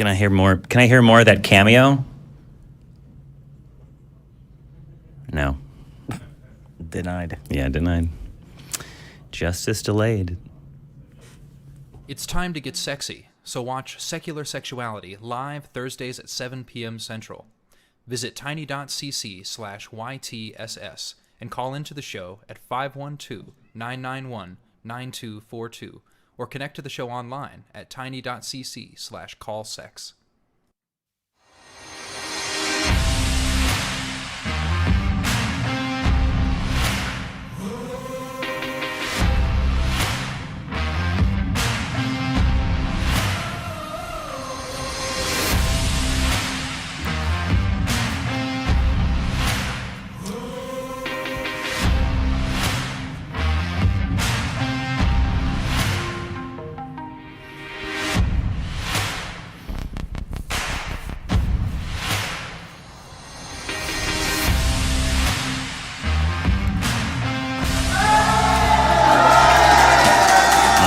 Can I hear more? Can I hear more of that cameo? No. Denied. Yeah, denied. Justice delayed. It's time to get sexy, so watch Secular Sexuality live Thursdays at 7 p.m. Central. Visit tiny.cc/YTSS and call into the show at 512-991-9242 or connect to the show online at tiny.cc/callsex.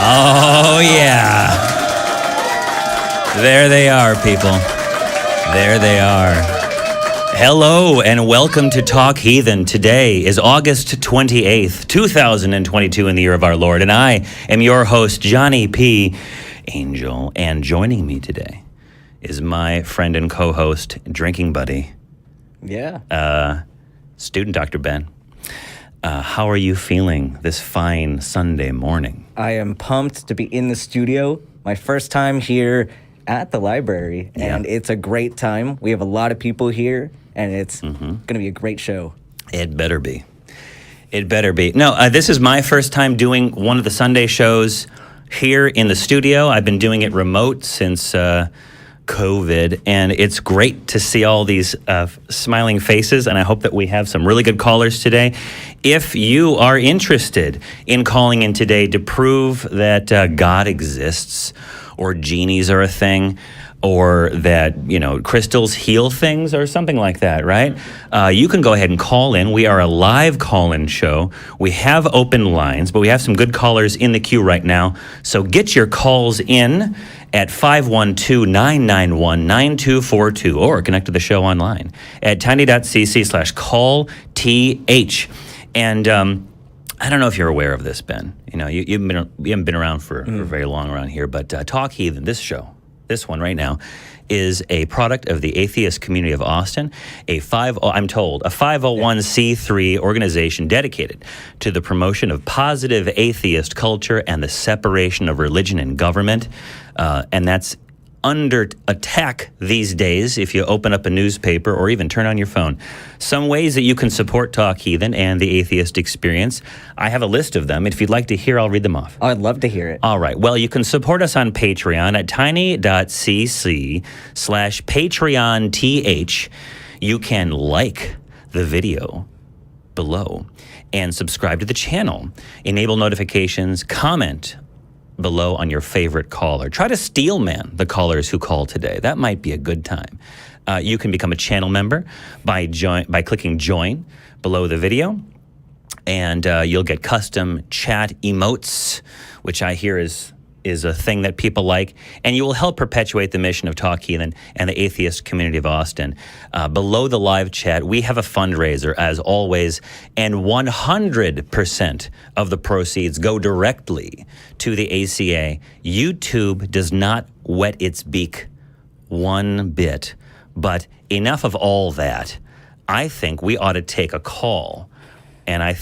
Oh, yeah. There they are, people. There they are. Hello and welcome to Talk Heathen. Today is August 28th, 2022 in the year of our Lord, and I am your host, Johnny P. Angel, and joining me today is my friend and co-host, drinking buddy, student Dr. Ben. How are you feeling this fine Sunday morning? I am pumped to be in the studio. My first time here at the library, and it's a great time. We have a lot of people here, and it's going to be a great show. It better be. It better be. No, this is my first time doing one of the Sunday shows here in the studio. I've been doing it remote since COVID, and it's great to see all these smiling faces, and I hope that we have some really good callers today. If you are interested in calling in today to prove that God exists, or genies are a thing, or that, crystals heal things or something like that, right? You can go ahead and call in. We are a live call-in show. We have open lines, but we have some good callers in the queue right now. So get your calls in at 512-991-9242 or connect to the show online at tiny.cc/callth. And I don't know if you're aware of this, Ben. You haven't been around for very long around here, but Talk Heathen, this show, this one right now, is a product of the Atheist community of Austin, a 501c3 organization dedicated to the promotion of positive atheist culture and the separation of religion and government. And that's under attack these days if you open up a newspaper or even turn on your phone. Some ways that you can support Talk Heathen and the Atheist experience. I have a list of them. If you'd like to hear, I'll read them off. I'd love to hear it. All right. Well, you can support us on Patreon at tiny.cc/PatreonTH. You can like the video below and subscribe to the channel. Enable notifications, comment below on your favorite caller. Try to steelman the callers who call today. That might be a good time. You can become a channel member by clicking join below the video, and you'll get custom chat emotes, which I hear is a thing that people like, and you will help perpetuate the mission of Talk Heathen and the Atheist community of Austin. Below the live chat, we have a fundraiser, as always, and 100% of the proceeds go directly to the ACA. YouTube does not wet its beak one bit, but enough of all that. I think we ought to take a call, and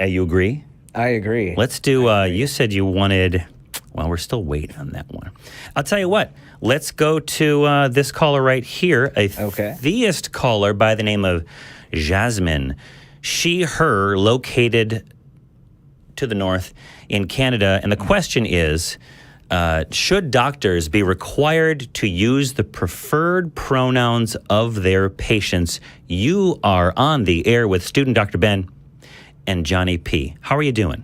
you agree? I agree. Let's do, you said you wanted... Well, we're still waiting on that one. I'll tell you what. Let's go to this caller right here, a theist caller by the name of Jasmine. She, her, located to the north in Canada. And the question is, should doctors be required to use the preferred pronouns of their patients? You are on the air with student Dr. Ben and Johnny P. How are you doing?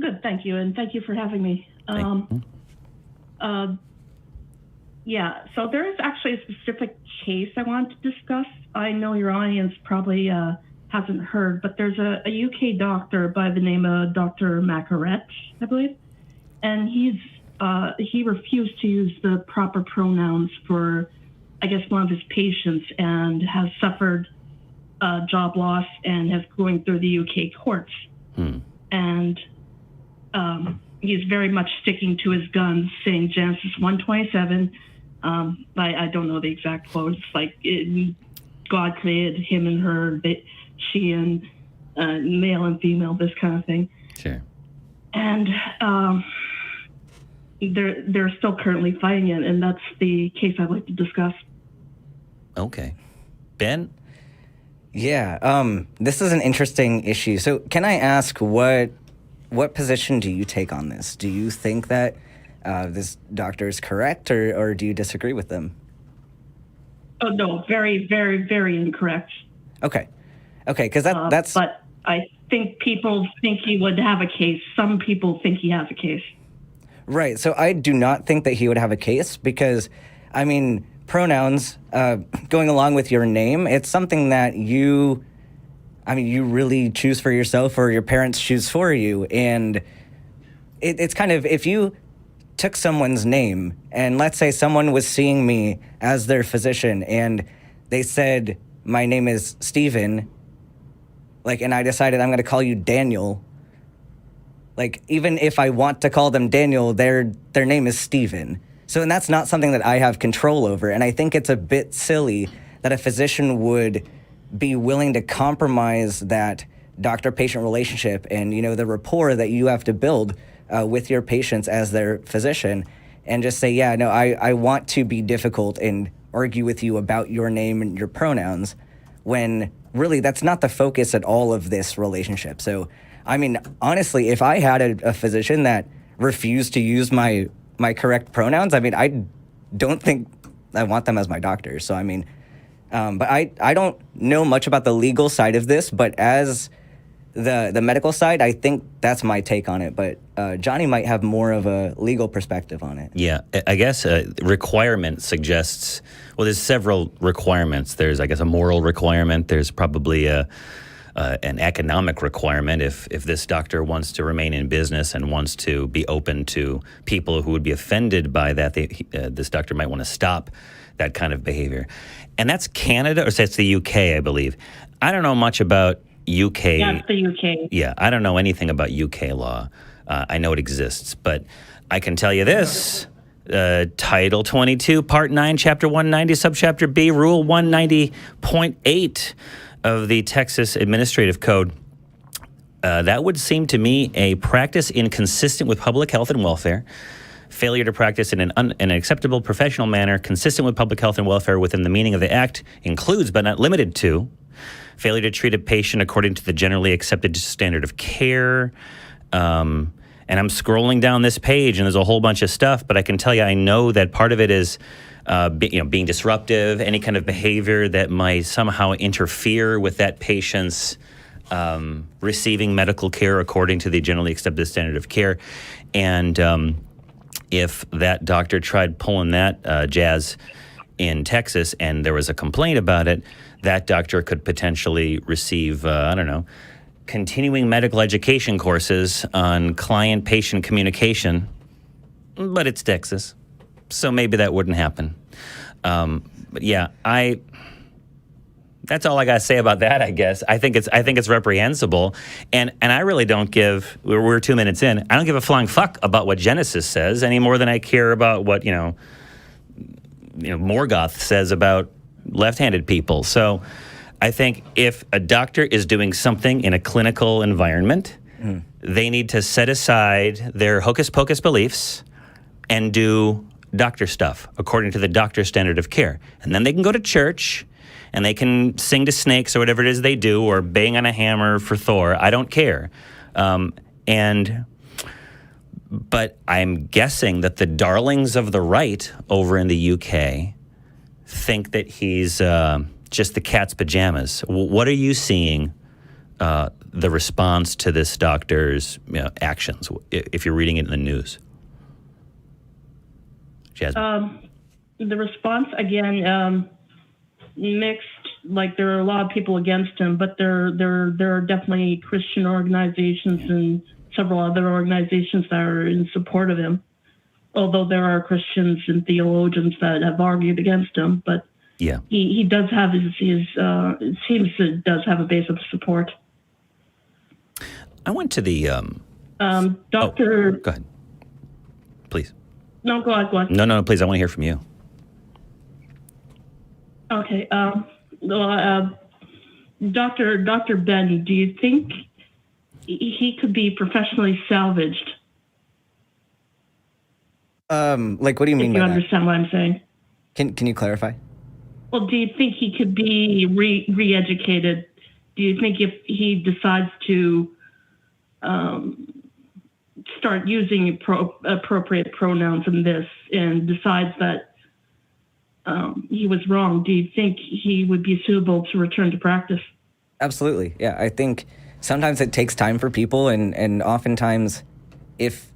Good, thank you, and thank you for having me. So there is actually a specific case I want to discuss. I know your audience probably hasn't heard, but there's a UK doctor by the name of Dr. Macaret, I believe, and he's he refused to use the proper pronouns for, I guess, one of his patients, and has suffered job loss and has going through the UK courts. And he's very much sticking to his guns, saying Genesis 1:27. I don't know the exact quote. It's like God created him and her, she and male and female, this kind of thing. Sure. And they're still currently fighting it, and that's the case I'd like to discuss. Okay. Ben? Yeah, this is an interesting issue. So can I ask what position do you take on this? Do you think that this doctor is correct, or do you disagree with them? Oh, no, very, very, very incorrect. Okay, because that's... But I think people think he would have a case. Some people think he has a case. Right, so I do not think that he would have a case because, I mean, pronouns, going along with your name, it's something that you really choose for yourself or your parents choose for you. And it's kind of, if you took someone's name and let's say someone was seeing me as their physician and they said, my name is Stephen, and I decided I'm going to call you Daniel. Even if I want to call them Daniel, their name is Stephen. So, and that's not something that I have control over. And I think it's a bit silly that a physician would be willing to compromise that doctor-patient relationship and, the rapport that you have to build with your patients as their physician and just say, yeah, no, I want to be difficult and argue with you about your name and your pronouns when really that's not the focus at all of this relationship. So, I mean, honestly, if I had a physician that refused to use my correct pronouns, I mean, I don't think I want them as my doctor. So, I mean, but I don't know much about the legal side of this, but as the medical side, I think that's my take on it. But Johnny might have more of a legal perspective on it. Yeah, I guess requirement suggests, well, there's several requirements. There's, I guess, a moral requirement. There's probably an economic requirement if this doctor wants to remain in business and wants to be open to people who would be offended by that. This doctor might want to stop that kind of behavior. And that's Canada, or that's the UK, I believe. I don't know much about UK. That's the UK. Yeah, I don't know anything about UK law. I know it exists, but I can tell you this. Title 22, Part 9, Chapter 190, Subchapter B, Rule 190.8 of the Texas Administrative Code. That would seem to me a practice inconsistent with public health and welfare. Failure to practice in an acceptable professional manner consistent with public health and welfare within the meaning of the Act includes, but not limited to, failure to treat a patient according to the generally accepted standard of care. And I'm scrolling down this page, and there's a whole bunch of stuff, but I can tell you I know that part of it is being disruptive, any kind of behavior that might somehow interfere with that patient's receiving medical care according to the generally accepted standard of care. And if that doctor tried pulling that jazz in Texas and there was a complaint about it, that doctor could potentially receive, continuing medical education courses on client-patient communication. But it's Texas, so maybe that wouldn't happen. But yeah, that's all I got to say about that, I guess. I think it's reprehensible, and I really don't give. We're 2 minutes in. I don't give a flying fuck about what Genesis says any more than I care about what Morgoth says about left-handed people. So I think if a doctor is doing something in a clinical environment, they need to set aside their hocus-pocus beliefs and do doctor stuff according to the doctor's standard of care. And then they can go to church and they can sing to snakes or whatever it is they do, or bang on a hammer for Thor. I don't care. But I'm guessing that the darlings of the right over in the UK think that he's just the cat's pajamas. What are you seeing the response to this doctor's actions if you're reading it in the news? Jasmine? The response, again, mixed. Like, there are a lot of people against him, but there are definitely Christian organizations and several other organizations that are in support of him. although there are Christians and theologians that have argued against him, but Yeah. he does have his it seems it does have a base of support. I went to the Dr. Go ahead, please. No, go on. No, please. I want to hear from you. Okay. Dr. Ben, do you think he could be professionally salvaged? Like, what do you mean If you by that? understand what I'm saying. Can you clarify? Well, do you think he could be re-educated? Do you think if he decides to start using appropriate pronouns in this and decides that he was wrong, do you think he would be suitable to return to practice? Absolutely. Yeah, I think sometimes it takes time for people, and oftentimes if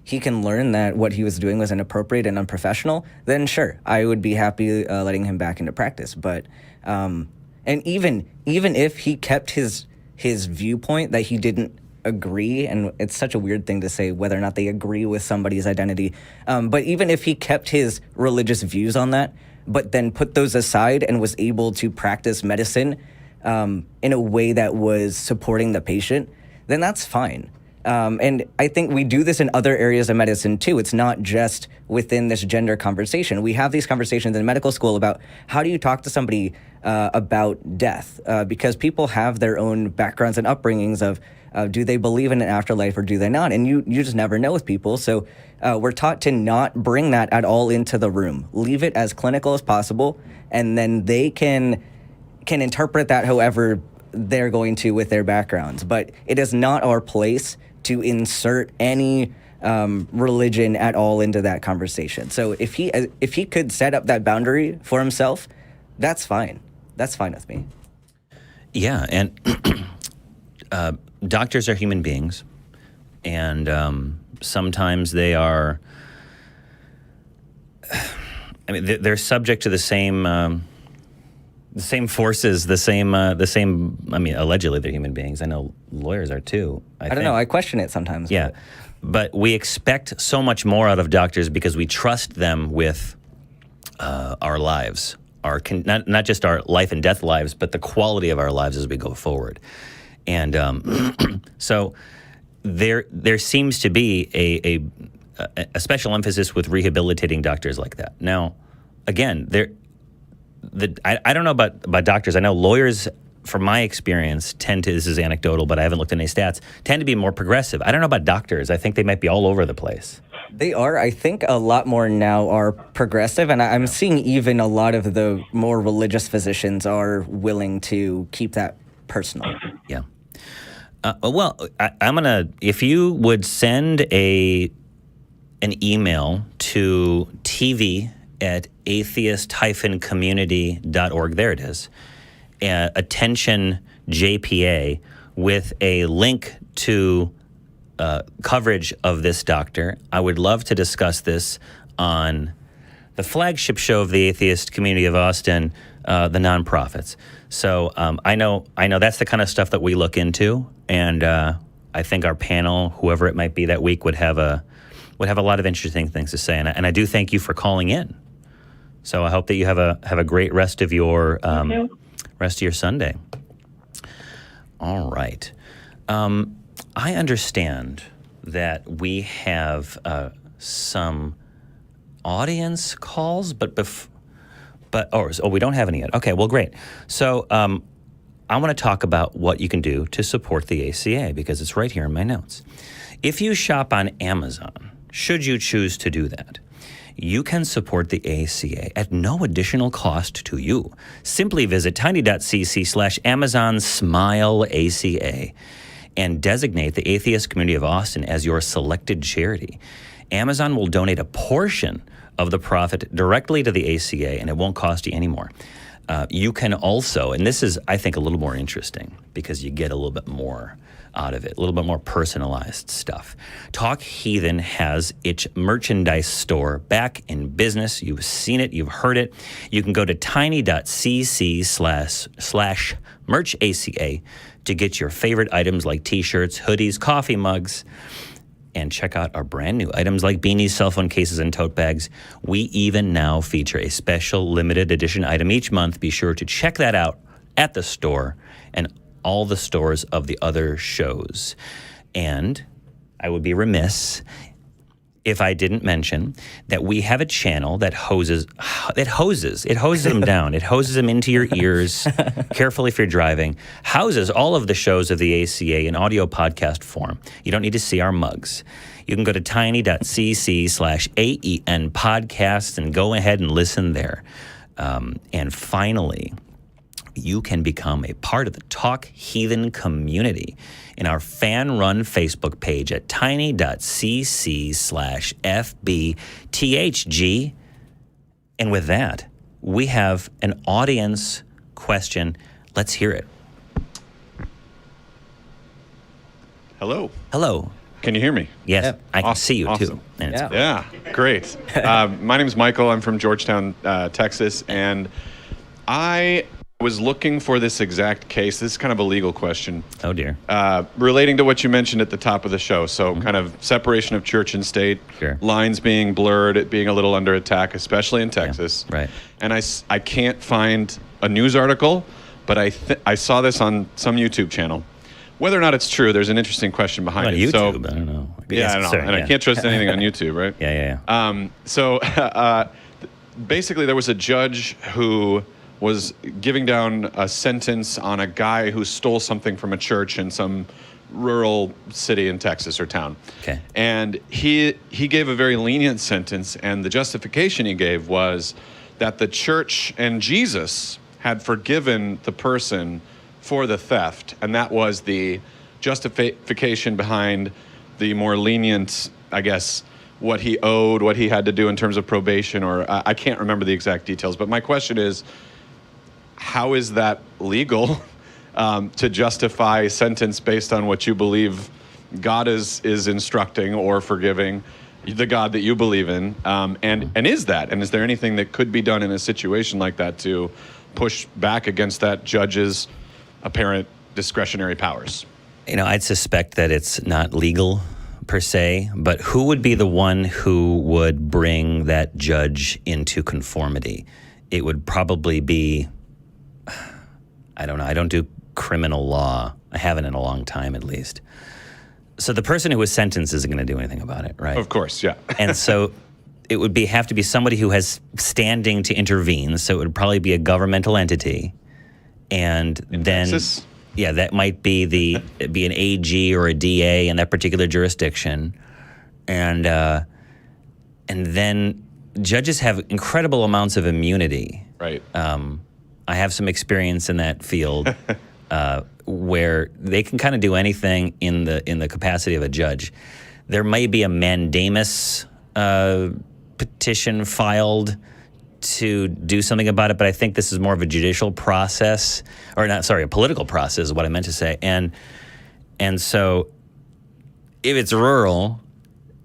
he can learn that what he was doing was inappropriate and unprofessional, then sure, I would be happy letting him back into practice. But and even if he kept his viewpoint that he didn't agree, and it's such a weird thing to say whether or not they agree with somebody's identity, but even if he kept his religious views on that, but then put those aside and was able to practice medicine in a way that was supporting the patient, then that's fine. And I think we do this in other areas of medicine too. It's not just within this gender conversation. We have these conversations in medical school about how do you talk to somebody about death, because people have their own backgrounds and upbringings of do they believe in an afterlife or do they not? And you just never know with people. So we're taught to not bring that at all into the room. Leave it as clinical as possible, and then they can interpret that however they're going to with their backgrounds. But it is not our place to insert any religion at all into that conversation. So if he could set up that boundary for himself, that's fine. That's fine with me. Yeah, and doctors are human beings, and sometimes they are. I mean, they're subject to the same forces, the same. I mean, allegedly they're human beings. I know lawyers are too. I don't know. I question it sometimes. Yeah, but we expect so much more out of doctors because we trust them with our lives, not just our life and death lives, but the quality of our lives as we go forward. And so there seems to be a special emphasis with rehabilitating doctors like that. Now, again, I don't know about doctors. I know lawyers, from my experience, tend to, this is anecdotal, but I haven't looked at any stats, tend to be more progressive. I don't know about doctors. I think they might be all over the place. They are. I think a lot more now are progressive, and I'm seeing even a lot of the more religious physicians are willing to keep that personal. Yeah. Well, I'm going to, if you would send an email to tv@atheist-community.org, there it is, attention JPA, with a link to coverage of this doctor. I would love to discuss this on the flagship show of the Atheist Community of Austin, the Nonprofits. So I know that's the kind of stuff that we look into, and I think our panel, whoever it might be that week, would have a lot of interesting things to say. And I do thank you for calling in. So I hope that you have a great rest of your Sunday. All right. I understand that we have some audience calls, but we don't have any yet. Okay, well, great. So I want to talk about what you can do to support the ACA, because it's right here in my notes. If you shop on Amazon, should you choose to do that, you can support the ACA at no additional cost to you. Simply visit tiny.cc/AmazonSmileACA and designate the Atheist Community of Austin as your selected charity. Amazon will donate a portion of the profit directly to the ACA, and it won't cost you any more. You can also, and this is, I think, a little more interesting because you get a little bit more out of it, a little bit more personalized stuff. Talk Heathen has its merchandise store back in business. You've seen it, you've heard it. You can go to tiny.cc/merchaca to get your favorite items like t-shirts, hoodies, coffee mugs. and check out our brand new items like beanies, cell phone cases, and tote bags. We even now feature a special limited edition item each month. Be sure to check that out at the store and all the stores of the other shows. And I would be remiss if I didn't mention that we have a channel that hoses them down. It hoses them into your ears, carefully if you're driving, houses all of the shows of the ACA in audio podcast form. You don't need to see our mugs. You can go to tiny.cc/AEN podcast and go ahead and listen there. And finally, you can become a part of the Talk Heathen community in our fan-run Facebook page at tiny.cc/FBTHG. And with that, we have an audience question. Let's hear it. Hello. Hello. Can you hear me? Yes, Yep. I can Awesome. see you too. Awesome. And it's Yeah, great. My name is Michael. I'm from Georgetown, Texas, and I was looking for this exact case. This is kind of a legal question. Oh, dear. Relating to what you mentioned at the top of the show. So kind of separation of church and state, Sure. lines being blurred, it being a little under attack, especially in Texas. right. And I can't find a news article, but I saw this on some YouTube channel. Whether or not it's true, there's an interesting question behind On it. YouTube, So, I don't know. yeah, I don't know. Sorry, And yeah. I can't trust anything on YouTube, right? Yeah. So basically, there was a judge who was giving down a sentence on a guy who stole something from a church in some rural city in Texas or town. Okay. And he gave a very lenient sentence, and the justification he gave was that the church and Jesus had forgiven the person for the theft, and that was the justification behind the more lenient, I guess, what he owed, what he had to do in terms of probation, or I can't remember the exact details. But my question is, how is that legal to justify a sentence based on what you believe God is instructing or forgiving, the God that you believe in? And is that? And is there anything that could be done in a situation like that to push back against that judge's apparent discretionary powers? You know, I'd suspect that it's not legal per se, but who would be the one who would bring that judge into conformity? It would probably be, I don't know, I don't do criminal law. I haven't in a long time, at least. So the person who was sentenced isn't going to do anything about it, right? Of course, yeah. And so it would have to be somebody who has standing to intervene. So it would probably be a governmental entity. And then, Texas? yeah, that might be an AG or a DA in that particular jurisdiction. And then judges have incredible amounts of immunity. Right. I have some experience in that field where they can kind of do anything in the capacity of a judge. There may be a mandamus petition filed to do something about it, but I think this is more of a judicial process, or not, sorry, a political process is what I meant to say. And so if it's rural,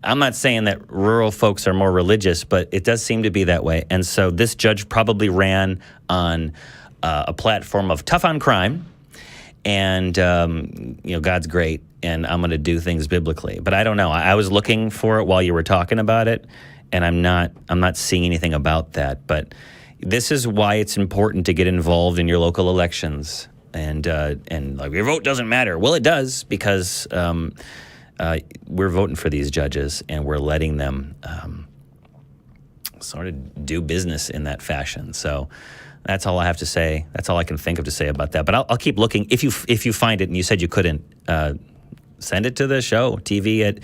I'm not saying that rural folks are more religious, but it does seem to be that way. And so this judge probably ran on a platform of tough on crime, and God's great, and I'm going to do things biblically. But I don't know. I was looking for it while you were talking about it, and I'm not seeing anything about that. But this is why it's important to get involved in your local elections, and like, your vote doesn't matter. Well, it does, because we're voting for these judges, and we're letting them sort of do business in that fashion. So that's all I have to say. That's all I can think of to say about that. But I'll keep looking. If you find it, and you said you couldn't, send it to the show, TV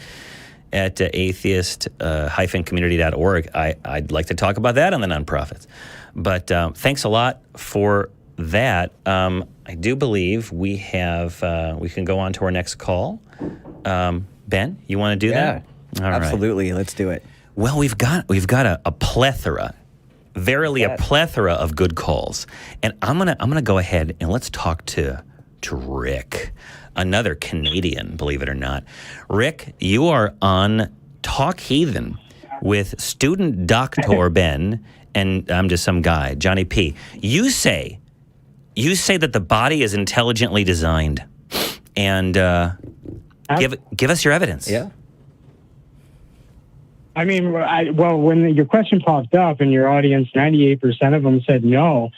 at atheist-community.org. I'd like to talk about that on the nonprofits. But thanks a lot for that. I do believe we can go on to our next call. Ben, you want to do that? Yeah, absolutely. Right. Let's do it. Well, we've got a plethora, verily a plethora of good calls, and I'm gonna go ahead and let's talk to Rick, another Canadian, believe it or not. Rick, you are on Talk Heathen with student Dr. Ben, and I'm just some guy, Johnny P. You say that the body is intelligently designed, and give us your evidence. Yeah. I mean, when your question popped up in your audience, 98% of them said no.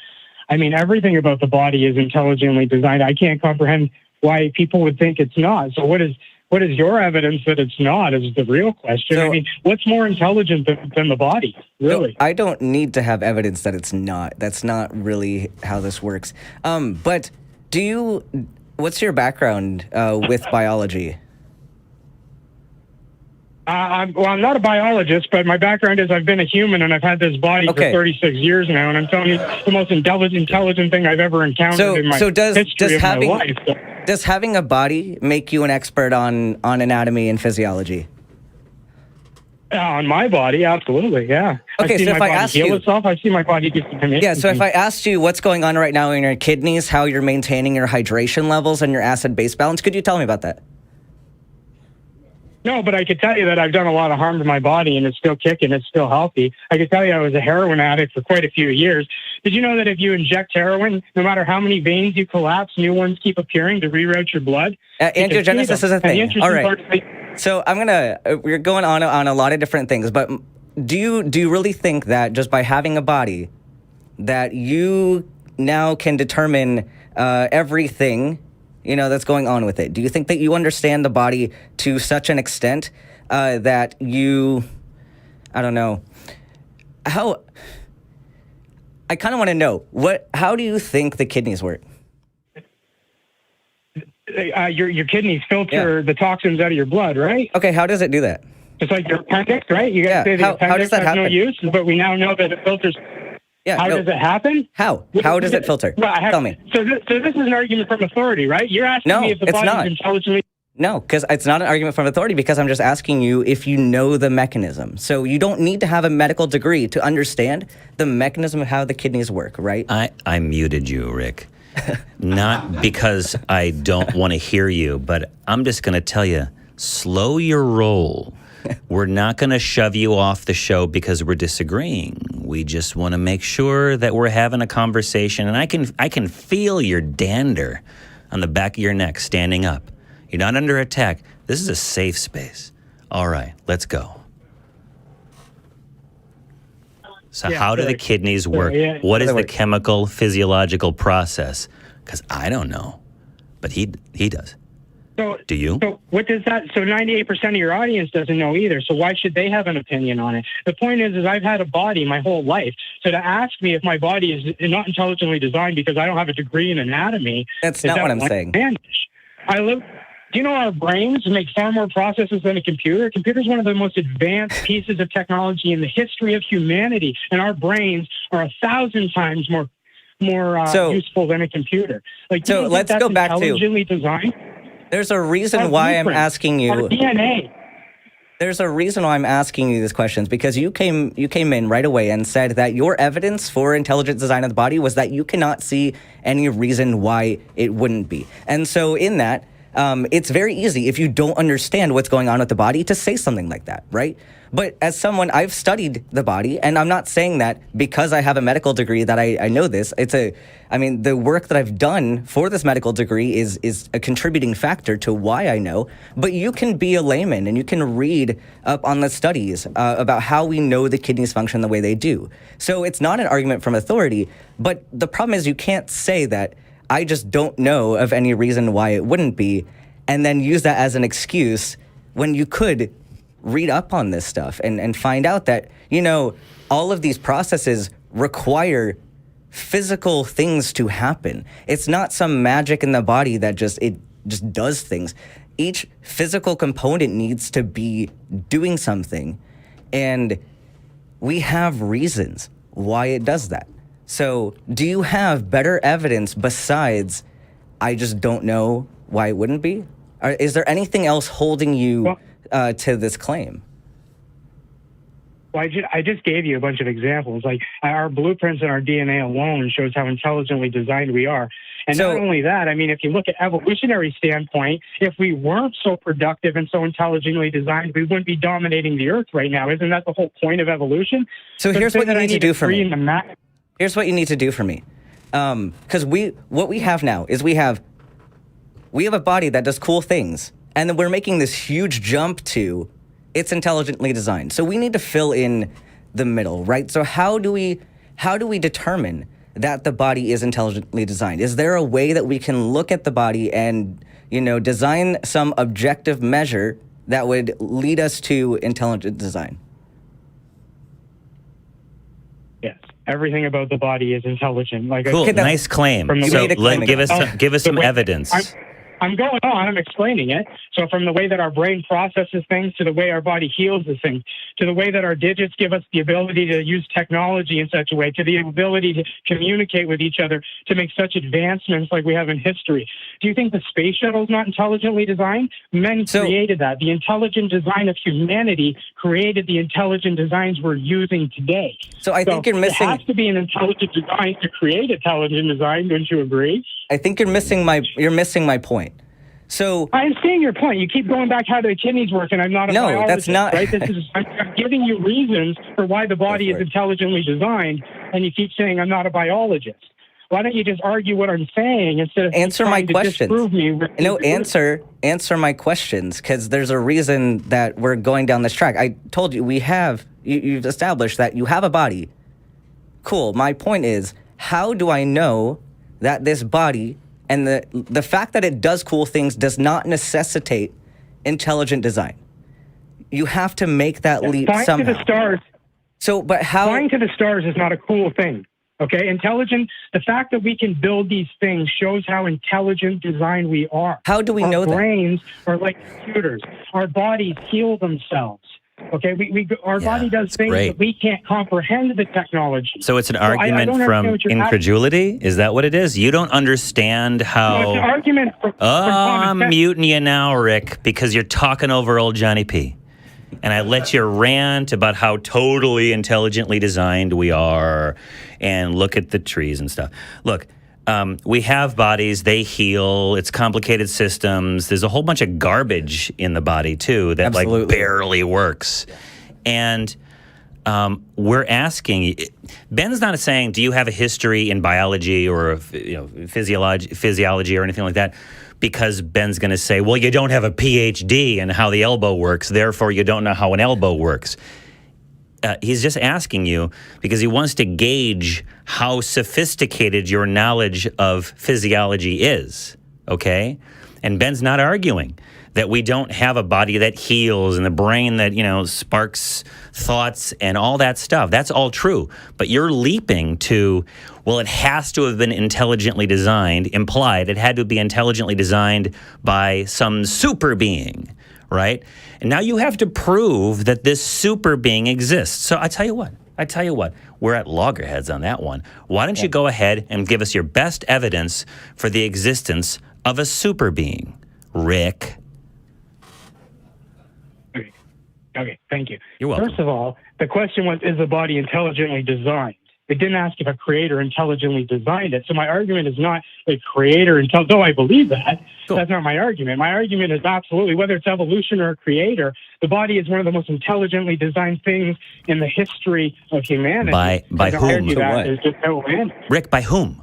I mean, everything about the body is intelligently designed. I can't comprehend why people would think it's not. So what is your evidence that it's not is the real question. So, I mean, what's more intelligent than the body, really? I don't need to have evidence that it's not. That's not really how this works. But what's your background with biology? I'm not a biologist, but my background is I've been a human and I've had this body for 36 years now, and I'm telling you, it's the most intelligent thing I've ever encountered in my history of my life. Does having a body make you an expert on anatomy and physiology? On my body, absolutely, yeah. Okay, so if I ask you, I see my body get yeah. So if I asked you what's going on right now in your kidneys, how you're maintaining your hydration levels and your acid-base balance, could you tell me about that? No, but I could tell you that I've done a lot of harm to my body and it's still kicking, it's still healthy. I could tell you I was a heroin addict for quite a few years. Did you know that if you inject heroin, no matter how many veins you collapse, new ones keep appearing to reroute your blood? Angiogenesis is a thing. All right. So we're going on a lot of different things, but do you really think that just by having a body that you now can determine everything that's going on with it? Do you think that you understand the body to such an extent that you, I don't know, how, I kind of want to know, how do you think the kidneys work? Your kidneys filter the toxins out of your blood, right? Okay, how does it do that? It's like your appendix, right? You guys say the appendix how does that happen? No use, but we now know that it filters. Yeah, how does it happen? How does it filter? Tell me. So this is an argument from authority, right? You're asking me if the body is intelligently... No, because it's not an argument from authority, because I'm just asking you if you know the mechanism. So you don't need to have a medical degree to understand the mechanism of how the kidneys work, right? I muted you, Rick. Not because I don't want to hear you, but I'm just going to tell you, slow your roll. We're not going to shove you off the show because we're disagreeing. We just want to make sure that we're having a conversation. And I can feel your dander on the back of your neck standing up. You're not under attack. This is a safe space. All right, let's go. So how do the kidneys work? What is the chemical, physiological process? Because I don't know, but he does. So, do you? So what does that? So 98% of your audience doesn't know either. So why should they have an opinion on it? The point is I've had a body my whole life. So to ask me if my body is not intelligently designed because I don't have a degree in anatomy, that's not what I'm saying. Do you know our brains make far more processes than a computer? A computer is one of the most advanced pieces of technology in the history of humanity, and our brains are 1,000 times more useful than a computer. So let's go back to intelligently designed. There's a reason why I'm asking you. Our DNA. There's a reason why I'm asking you these questions, because you came in right away and said that your evidence for intelligent design of the body was that you cannot see any reason why it wouldn't be. And so in that, it's very easy if you don't understand what's going on with the body to say something like that, right? But as someone, I've studied the body, and I'm not saying that because I have a medical degree that I know this. The work that I've done for this medical degree is a contributing factor to why I know. But you can be a layman and you can read up on the studies about how we know the kidneys function the way they do. So it's not an argument from authority, but the problem is you can't say that I just don't know of any reason why it wouldn't be, and then use that as an excuse when you could read up on this stuff and find out that, all of these processes require physical things to happen. It's not some magic in the body that just does things. Each physical component needs to be doing something, and we have reasons why it does that. So do you have better evidence besides I just don't know why it wouldn't be? Or is there anything else holding you to this claim? Well, I just gave you a bunch of examples. Like our blueprints and our DNA alone shows how intelligently designed we are. And not only that, if you look at evolutionary standpoint, if we weren't so productive and so intelligently designed, we wouldn't be dominating the earth right now. Isn't that the whole point of evolution? So here's what you need to do for me. Here's what you need to do for me. Because what we have now is we have a body that does cool things. And then we're making this huge jump to it's intelligently designed. So we need to fill in the middle, right? So how do we determine that the body is intelligently designed? Is there a way that we can look at the body and, design some objective measure that would lead us to intelligent design? Yes. Everything about the body is intelligent. Like Cool. Nice claim. So give us some evidence. I'm going on. I'm explaining it. So from the way that our brain processes things to the way our body heals the things, to the way that our digits give us the ability to use technology in such a way, to the ability to communicate with each other, to make such advancements like we have in history. Do you think the space shuttle is not intelligently designed? Men created that. The intelligent design of humanity created the intelligent designs we're using today. So I think you're missing... There has to be an intelligent design to create intelligent design. Don't you agree? I think you're missing my point. So I understand your point. You keep going back how the kidneys work, and I'm not a biologist. No, that's not right. I'm giving you reasons for why the body is intelligently designed, and you keep saying I'm not a biologist. Why don't you just argue what I'm saying instead of answer my questions? Disprove me. No, answer my questions, because there's a reason that we're going down this track. I told you you've established that you have a body. Cool. My point is, how do I know that this body and the fact that it does cool things does not necessitate intelligent design? You have to make that leap somehow. Flying to the stars. So, but how? Flying to the stars is not a cool thing. Okay, the fact that we can build these things shows how intelligent design we are. How do we know that? Our brains are like computers. Our bodies heal themselves. Okay, our body does things that we can't comprehend the technology. So it's an argument from incredulity? Is that what it is? You don't understand how... No, it's an argument for I'm muting you now, Rick, because you're talking over old Johnny P. And I let you rant about how totally intelligently designed we are and look at the trees and stuff. Look, we have bodies, they heal, it's complicated systems. There's a whole bunch of garbage in the body, too, that like barely works. And we're asking, Ben's not saying, do you have a history in biology or physiology or anything like that? Because Ben's going to say, well, you don't have a PhD in how the elbow works, therefore you don't know how an elbow works. He's just asking you because he wants to gauge how sophisticated your knowledge of physiology is, okay? And Ben's not arguing that we don't have a body that heals and the brain that, sparks thoughts and all that stuff. That's all true. But you're leaping to, well, it has to have been intelligently designed, implied it had to be intelligently designed by some super being, right? And now you have to prove that this super being exists. So I tell you what, we're at loggerheads on that one. Why don't you go ahead and give us your best evidence for the existence of a super being, Rick? Okay, thank you. You're welcome. First of all, the question was, is the body intelligently designed? It didn't ask if a creator intelligently designed it. So my argument is not a creator, though I believe that. Cool. That's not my argument. My argument is absolutely, whether it's evolution or a creator, the body is one of the most intelligently designed things in the history of humanity. By whom? Rick, by whom?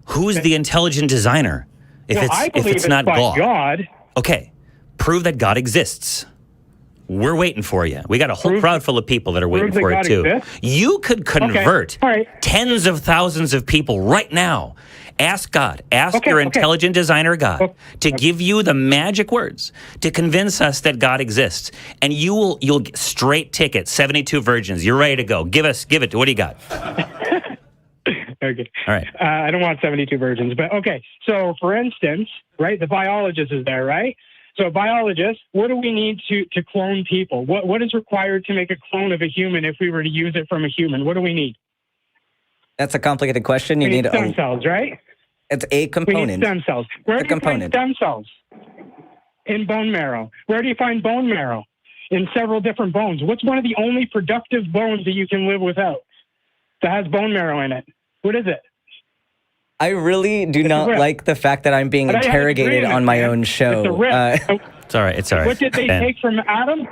Who's the intelligent designer? If it's not God. Okay, prove that God exists. We're waiting for you. We got a whole crowd full of people that are waiting for it, too. Exists? You could convert tens of thousands of people right now. Ask God, your intelligent designer God to give you the magic words to convince us that God exists. And you'll get straight ticket, 72 virgins. You're ready to go. Give it. What do you got? Okay. All right. I don't want 72 virgins, but okay. So, for instance, right, the biologist is there, right? So, biologists, what do we need to clone people? What is required to make a clone of a human if we were to use it from a human? What do we need? That's a complicated question. We need stem cells, right? It's a component. We need stem cells. Where do you find stem cells? In bone marrow. Where do you find bone marrow? In several different bones. What's one of the only productive bones that you can live without that has bone marrow in it? What is it? I really do not like the fact that I'm being interrogated on my own show. It's a rip. It's all right. What did they take from Adam?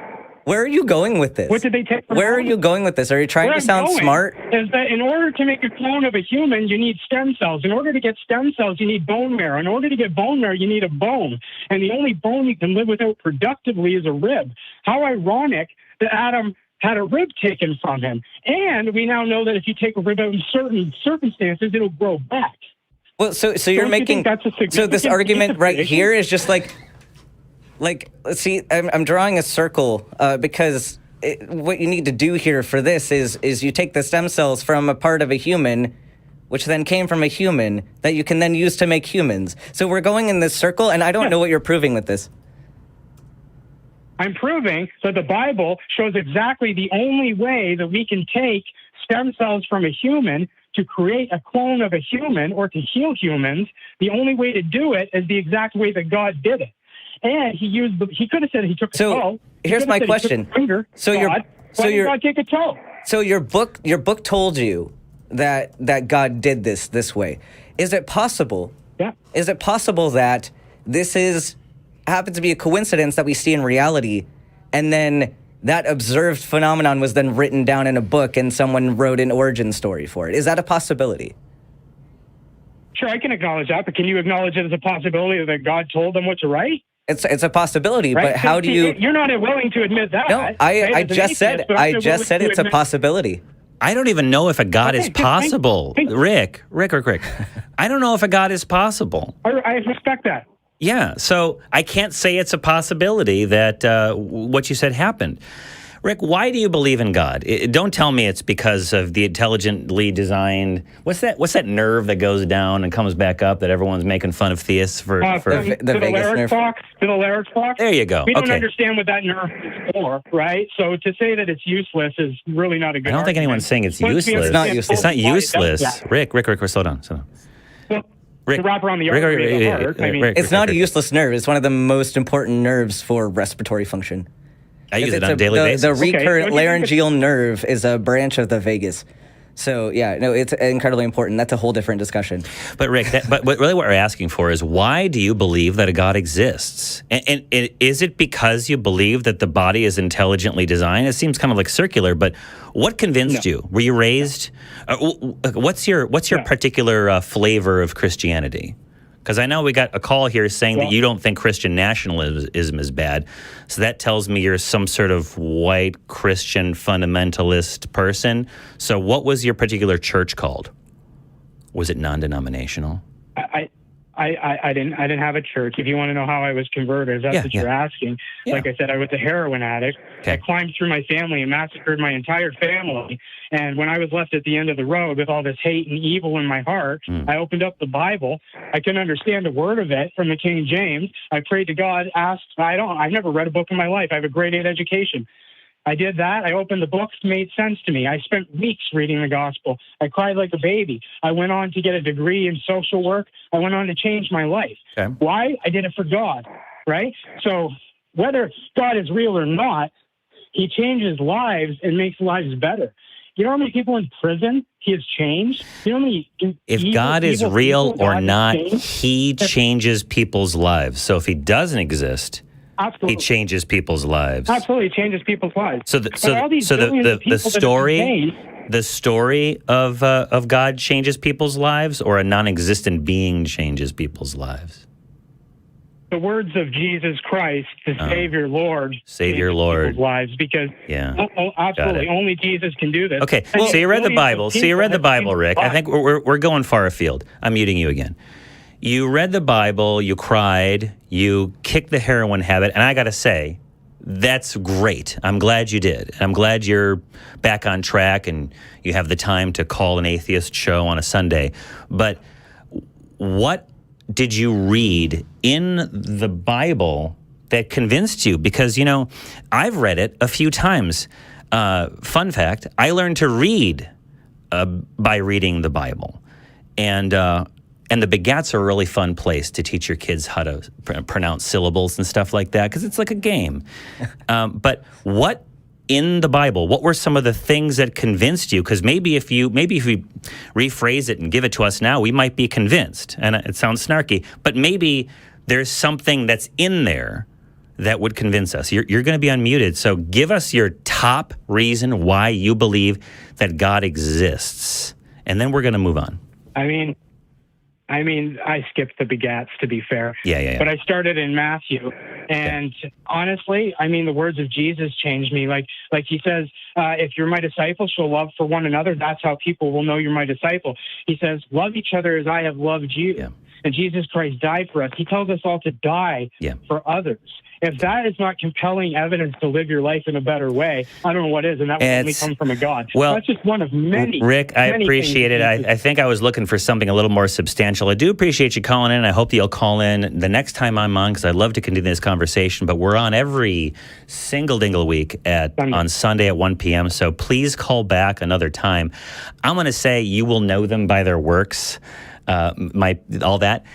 Where are you going with this? What did they take? Where are you going with this? Are you trying Where to I'm sound going smart? Is that in order to make a clone of a human, you need stem cells. In order to get stem cells, you need bone marrow. In order to get bone marrow, you need a bone. And the only bone you can live without productively is a rib. How ironic that Adam had a rib taken from him. And we now know that if you take a rib out in certain circumstances, it'll grow back. Well, so you're making so this argument right here is just like see, I'm drawing a circle because what you need to do here for this is you take the stem cells from a part of a human, which then came from a human that you can then use to make humans. So we're going in this circle, and I don't know what you're proving with this. I'm proving that the Bible shows exactly the only way that we can take stem cells from a human to create a clone of a human or to heal humans. The only way to do it is the exact way that God did it. And he could have said he took a toe. Here's my question. Why did God take a toe? So your book told you that God did this way. Is it possible? Yeah. Is it possible that this happens to be a coincidence that we see in reality, and then that observed phenomenon was then written down in a book and someone wrote an origin story for it? Is that a possibility? Sure, I can acknowledge that, but can you acknowledge it as a possibility that God told them what to write? It's a possibility, right? But how do you? You're not willing to admit that. No, I just said it's a possibility. I don't even know if a God is possible. Rick. I don't know if a God is possible. I respect that. Yeah, so I can't say it's a possibility that what you said happened. Rick, why do you believe in God? Don't tell me it's because of the intelligently designed. What's that nerve that goes down and comes back up that everyone's making fun of theists for? The vagus nerve. The larynx box. There you go. We don't understand what that nerve is for, right? So to say that it's useless is really not a good. I don't think anyone's saying it's useless. It's not useless. It's not useless. Rick, slow down. Well, to wrap around the artery of the heart. I mean, it's not a useless nerve. It's one of the most important nerves for respiratory function. I use it on a daily basis. The recurrent laryngeal nerve is a branch of the vagus. So, yeah, no, it's incredibly important. That's a whole different discussion. But, Rick, but really what we're asking for is why do you believe that a God exists? And is it because you believe that the body is intelligently designed? It seems kind of like circular, but what convinced you? Were you raised? What's your particular flavor of Christianity? Because I know we got a call here saying that you don't think Christian nationalism is bad. So that tells me you're some sort of white Christian fundamentalist person. So what was your particular church called? Was it non-denominational? I didn't have a church. If you want to know how I was converted, that's what you're asking. Yeah. Like I said, I was a heroin addict. Okay. I climbed through my family and massacred my entire family. And when I was left at the end of the road with all this hate and evil in my heart, I opened up the Bible. I couldn't understand a word of it from the King James. I prayed to God, I've never read a book in my life. I have a grade 8 education. I did that. I opened the books, made sense to me. I spent weeks reading the gospel. I cried like a baby. I went on to get a degree in social work. I went on to change my life. Okay. Why? I did it for God, right? So whether God is real or not, he changes lives and makes lives better. You know how many people in prison he has changed? You know how many if God is real or not, he changes people's lives. So if he doesn't exist, absolutely, he changes people's lives. Absolutely, changes people's lives. So the story of God changes people's lives, or a non-existent being changes people's lives? The words of Jesus Christ, the Savior Lord, Savior Lord, lives, because absolutely only Jesus can do this. Okay, so you read the Bible. So you read the Bible, Rick. I think we're going far afield. I'm muting you again. You read the Bible. You cried. You kicked the heroin habit, and I got to say, that's great. I'm glad you did. And I'm glad you're back on track and you have the time to call an atheist show on a Sunday. But what did you read in the Bible that convinced you? Because, you know, I've read it a few times. Fun fact, I learned to read by reading the Bible. And the Begats are a really fun place to teach your kids how to pronounce syllables and stuff like that, because it's like a game. But what in the Bible, what were some of the things that convinced you? Because maybe if we rephrase it and give it to us now, we might be convinced. And it sounds snarky, but maybe there's something that's in there that would convince us? You're going to be unmuted, so give us your top reason why you believe that God exists, and then we're going to move on. I mean, I skipped the begats, to be fair. Yeah. But I started in Matthew. And honestly, I mean, the words of Jesus changed me. Like he says, if you're my disciple, show love for one another. That's how people will know you're my disciple. He says, love each other as I have loved you. Yeah. And Jesus Christ died for us. He tells us all to die for others. If that is not compelling evidence to live your life in a better way, I don't know what is, and that will only come from a God. Well, that's just one of many. Rick, I appreciate it. I think I was looking for something a little more substantial. I do appreciate you calling in. I hope you'll call in the next time I'm on, because I'd love to continue this conversation. But we're on every single dingle week on Sunday at 1 p.m., so please call back another time. I'm going to say you will know them by their works, all that.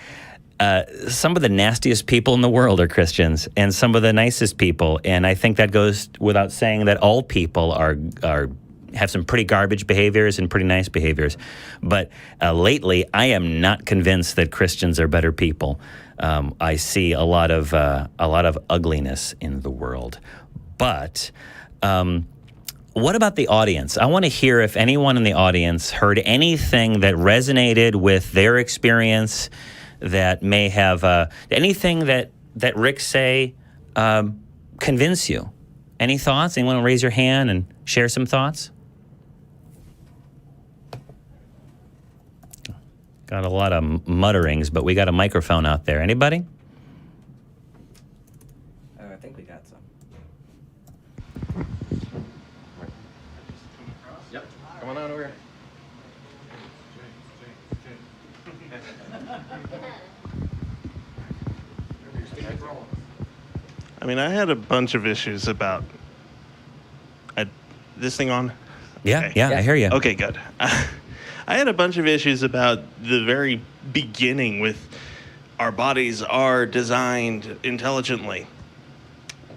Some of the nastiest people in the world are Christians, and some of the nicest people. And I think that goes without saying that all people have some pretty garbage behaviors and pretty nice behaviors. But lately, I am not convinced that Christians are better people. I see a lot of ugliness in the world. But what about the audience? I want to hear if anyone in the audience heard anything that resonated with their experience, that may have anything that Rick say convince you. Any thoughts? Anyone want to raise your hand and share some thoughts? Got a lot of mutterings, but we got a microphone out there. Anybody? I think we got some. Yep. Come on over here. I mean, I had a bunch of issues about this thing on. Yeah, okay. Yeah, I hear you. Okay, good. I had a bunch of issues about the very beginning with our bodies are designed intelligently.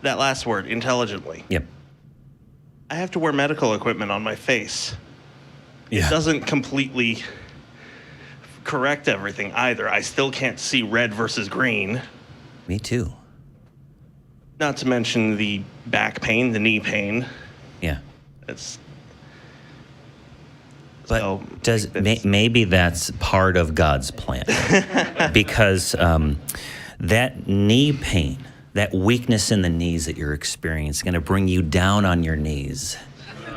That last word, intelligently. Yep. I have to wear medical equipment on my face. Yeah. It doesn't completely correct everything either. I still can't see red versus green. Me too. Not to mention the back pain, the knee pain. Yeah. But maybe that's part of God's plan, because that knee pain, that weakness in the knees that you're experiencing, is going to bring you down on your knees.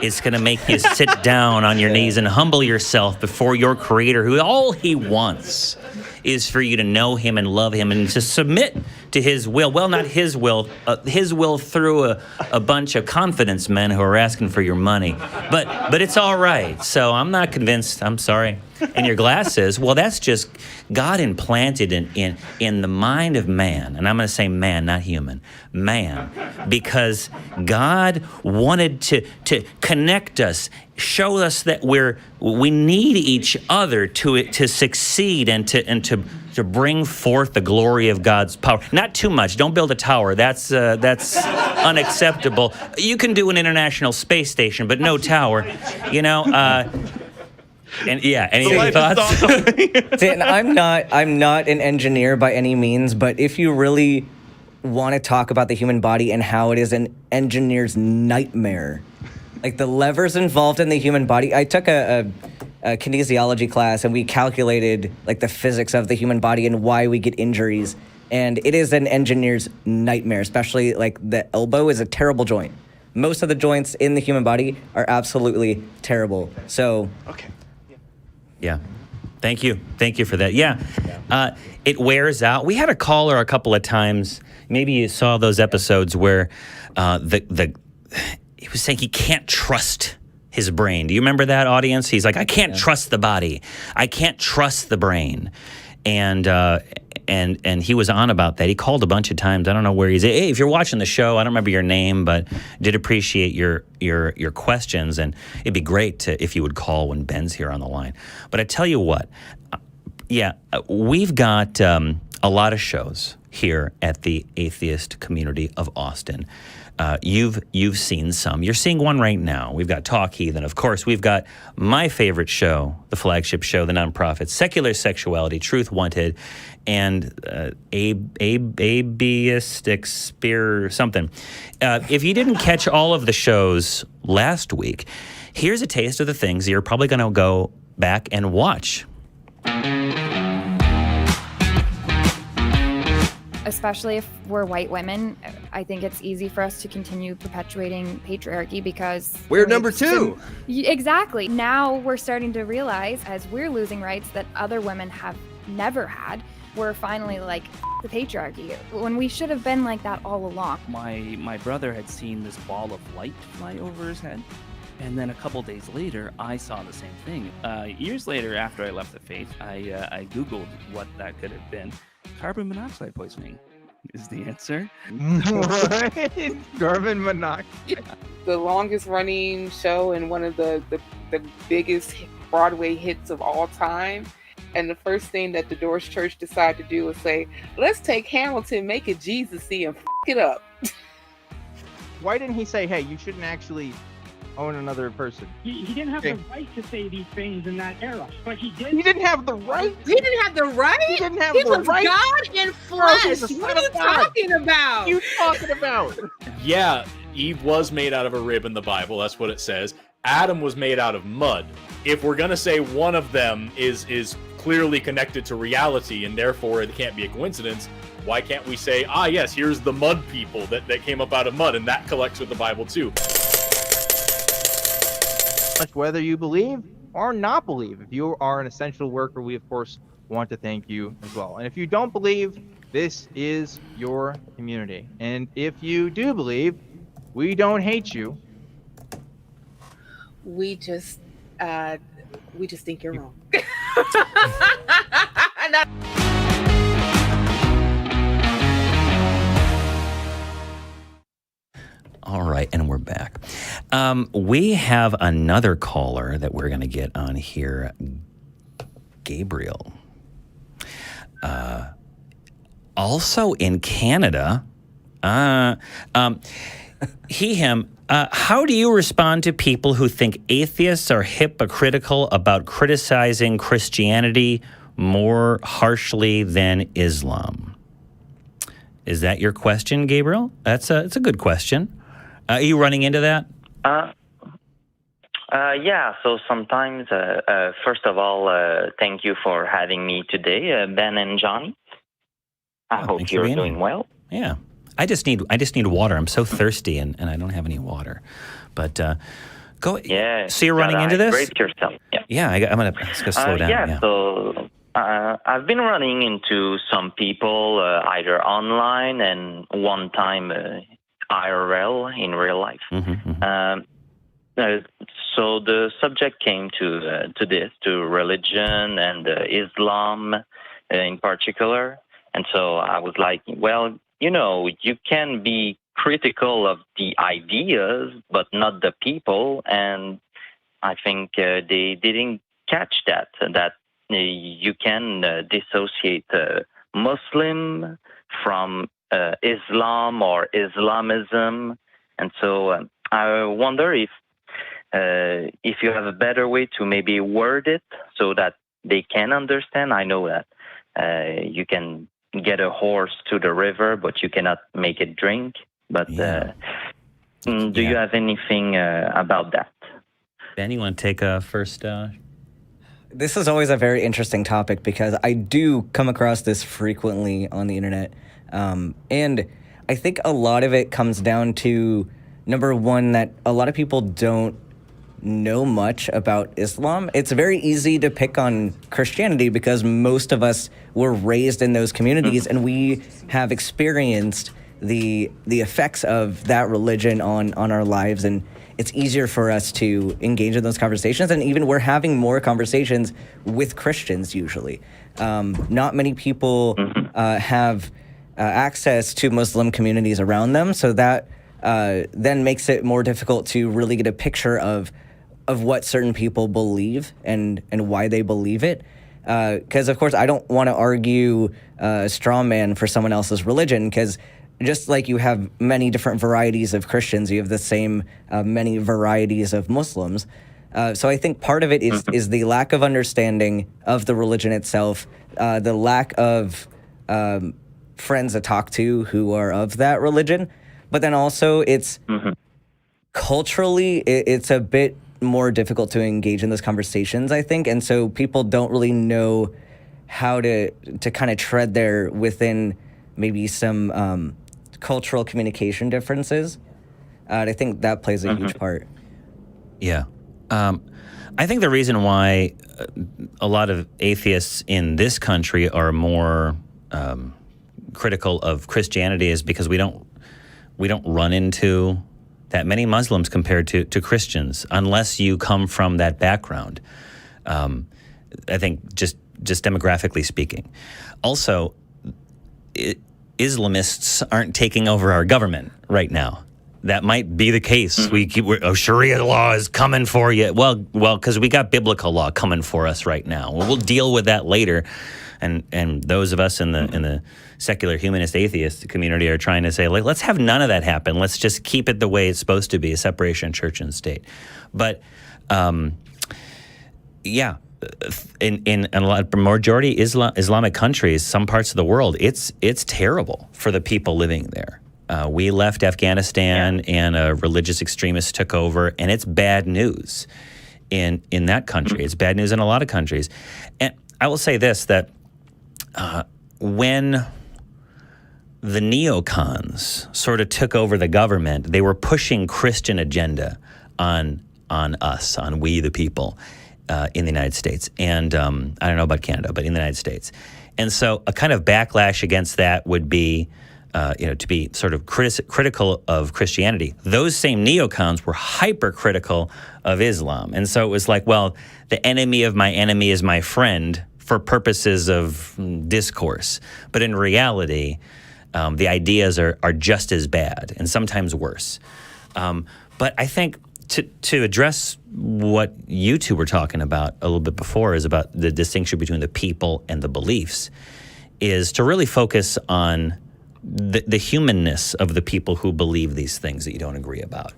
It's going to make you sit down on your knees and humble yourself before your Creator, who all He wants is for you to know Him and love Him and to submit to His will. Well, not His will through a bunch of confidence men who are asking for your money. But it's all right. So I'm not convinced. I'm sorry. And your glasses, well, that's just God implanted in the mind of man. And I'm going to say man, not human. Man. Because God wanted to connect us, show us that we need each other to succeed and to bring forth the glory of God's power. Not too much. Don't build a tower. That's unacceptable. You can do an International Space Station, but no tower. And yeah, any thoughts? See, and I'm not an engineer by any means, but if you really want to talk about the human body and how it is an engineer's nightmare, like the levers involved in the human body. I took a kinesiology class and we calculated like the physics of the human body and why we get injuries. And it is an engineer's nightmare, especially like the elbow is a terrible joint. Most of the joints in the human body are absolutely terrible. So. Okay. Yeah. Thank you for that. Yeah. It wears out. We had a caller a couple of times. Maybe you saw those episodes where he was saying he can't trust his brain. Do you remember that, audience? He's like, I can't trust the body. I can't trust the brain. And he was on about that. He called a bunch of times. I don't know where he's at. Hey, if you're watching the show, I don't remember your name, but did appreciate your questions. And it'd be great if you would call when Ben's here on the line. But I tell you what, we've got a lot of shows here at the Atheist community of Austin. You've seen some. You're seeing one right now. We've got Talk Heathen. Of course, we've got my favorite show, the flagship show, the nonprofit, Secular Sexuality, Truth Wanted, and Atheistic Spear something. If you didn't catch all of the shows last week, here's a taste of the things you're probably going to go back and watch. Especially if we're white women, I think it's easy for us to continue perpetuating patriarchy because We're number two. Exactly. Now we're starting to realize, as we're losing rights that other women have never had, we're finally like, the patriarchy, when we should have been like that all along. My brother had seen this ball of light fly over his head, and then a couple days later, I saw the same thing. Years later, after I left the faith, I Googled what that could have been. Carbon monoxide poisoning is the answer. What? Carbon monoxide. The longest running show and one of the biggest Broadway hits of all time. And the first thing that the Doors Church decided to do was say, let's take Hamilton, make it Jesus-y, and it up. Why didn't he say, hey, you shouldn't actually own another person? He didn't have the right to say these things in that era, but he did. He didn't have the right. He didn't have the right? He didn't have He the was right. God in flesh. he's the What son are you of God. talking about? What are you talking about? Yeah, Eve was made out of a rib in the Bible. That's what it says. Adam was made out of mud. If we're gonna say one of them is clearly connected to reality and therefore it can't be a coincidence, why can't we say, yes, here's the mud people that came up out of mud, and that collects with the Bible too. Whether you believe or not believe, if you are an essential worker, we of course want to thank you as well. And if you don't believe, this is your community. And if you do believe, we don't hate you. We just think you're wrong. All right, and we're back. We have another caller that we're going to get on here, Gabriel. Also in Canada. Him. How do you respond to people who think atheists are hypocritical about criticizing Christianity more harshly than Islam? Is that your question, Gabriel? It's a good question. Are you running into that? Yeah, so sometimes, first of all, thank you for having me today, Ben and Johnny. I hope you're doing well. Yeah. I just need water. I'm so thirsty and I don't have any water. But go. Yeah. So you're running into this? Hydrate yourself. Yeah. Yeah, I'm gonna slow down. Yeah. So I've been running into some people either online and one time IRL in real life. So the subject came to religion and Islam in particular, and so I was like, well, you can be critical of the ideas, but not the people. And I think they didn't catch that you can dissociate Muslim from Islam or Islamism. And so I wonder if you have a better way to maybe word it so that they can understand. I know that you can get a horse to the river, but you cannot make it drink. But do you have anything about that? Ben, you want to take a first? This is always a very interesting topic because I do come across this frequently on the internet. And I think a lot of it comes down to, number one, that a lot of people don't know much about Islam. It's very easy to pick on Christianity because most of us were raised in those communities and we have experienced the effects of that religion on our lives, and it's easier for us to engage in those conversations. And even we're having more conversations with Christians usually. Not many people have access to Muslim communities around them, so that then makes it more difficult to really get a picture of what certain people believe and why they believe it. Because, of course, I don't want to argue straw man for someone else's religion, because just like you have many different varieties of Christians, you have the same many varieties of Muslims. So I think part of it is the lack of understanding of the religion itself, the lack of friends to talk to who are of that religion, but then also it's culturally it's a bit more difficult to engage in those conversations, I think, and so people don't really know how to kind of tread there within maybe some cultural communication differences. I think that plays a huge part. Yeah. I think the reason why a lot of atheists in this country are more critical of Christianity is because we don't run into that many Muslims compared to Christians, unless you come from that background. I think just demographically speaking. Also, Islamists aren't taking over our government right now. That might be the case. Sharia law is coming for you. Well, because we got biblical law coming for us right now. We'll deal with that later. And those of us in the secular humanist atheist community are trying to say, like, let's have none of that happen. Let's just keep it the way it's supposed to be, a separation of church and state. But yeah, in a lot majority Islamic countries, some parts of the world, it's terrible for the people living there. We left Afghanistan and a religious extremist took over, and it's bad news in that country. It's bad news in a lot of countries. And I will say this, that when the neocons sort of took over the government, they were pushing Christian agenda on us, on we the people in the United States. And I don't know about Canada, but in the United States. And so a kind of backlash against that would be to be sort of critical of Christianity. Those same neocons were hypercritical of Islam. And so it was like, well, the enemy of my enemy is my friend for purposes of discourse. But in reality, the ideas are just as bad and sometimes worse. But I think to address what you two were talking about a little bit before is about the distinction between the people and the beliefs, is to really focus on the humanness of the people who believe these things that you don't agree about.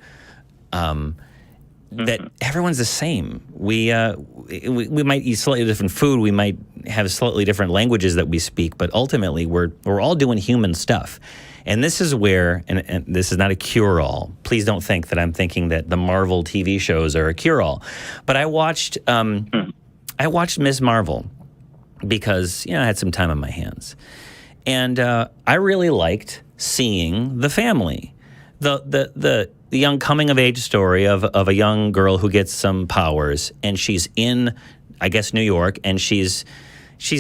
That everyone's the same. We might eat slightly different food. We might have slightly different languages that we speak, but ultimately we're all doing human stuff. And this is where, and this is not a cure-all. Please don't think that I'm thinking that the Marvel TV shows are a cure-all. But I watched Ms. Marvel because I had some time on my hands. And I really liked seeing the family, the young coming of age story of a young girl who gets some powers, and she's in, I guess, New York, and she's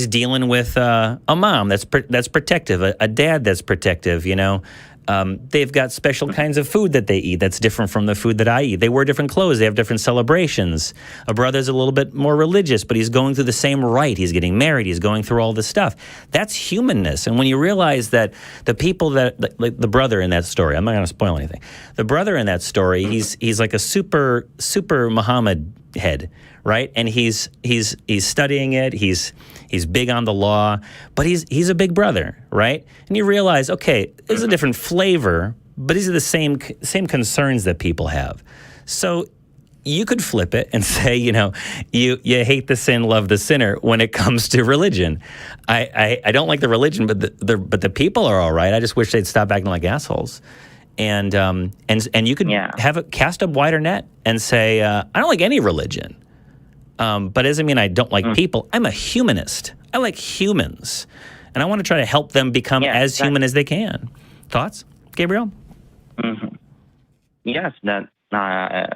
dealing with a mom that's protective, a dad that's protective. They've got special kinds of food that they eat that's different from the food that I eat. They wear different clothes. They have different celebrations. A brother's a little bit more religious, but he's going through the same rite. He's getting married. He's going through all this stuff. That's humanness. And when you realize that the people that, like the brother in that story, I'm not going to spoil anything. The brother in that story, he's like a super Muhammad head, right? And he's studying it. He's big on the law, but he's a big brother, right? And you realize, okay, there's a different flavor, but these are the same concerns that people have. So you could flip it and say, you hate the sin, love the sinner when it comes to religion. I don't like the religion, but the people are all right. I just wish they'd stop acting like assholes. And you could cast a wider net and say, I don't like any religion. But it doesn't mean I don't like people. I'm a humanist. I like humans. And I want to try to help them become as human as they can. Thoughts, Gabriel? Mm-hmm. Yes, I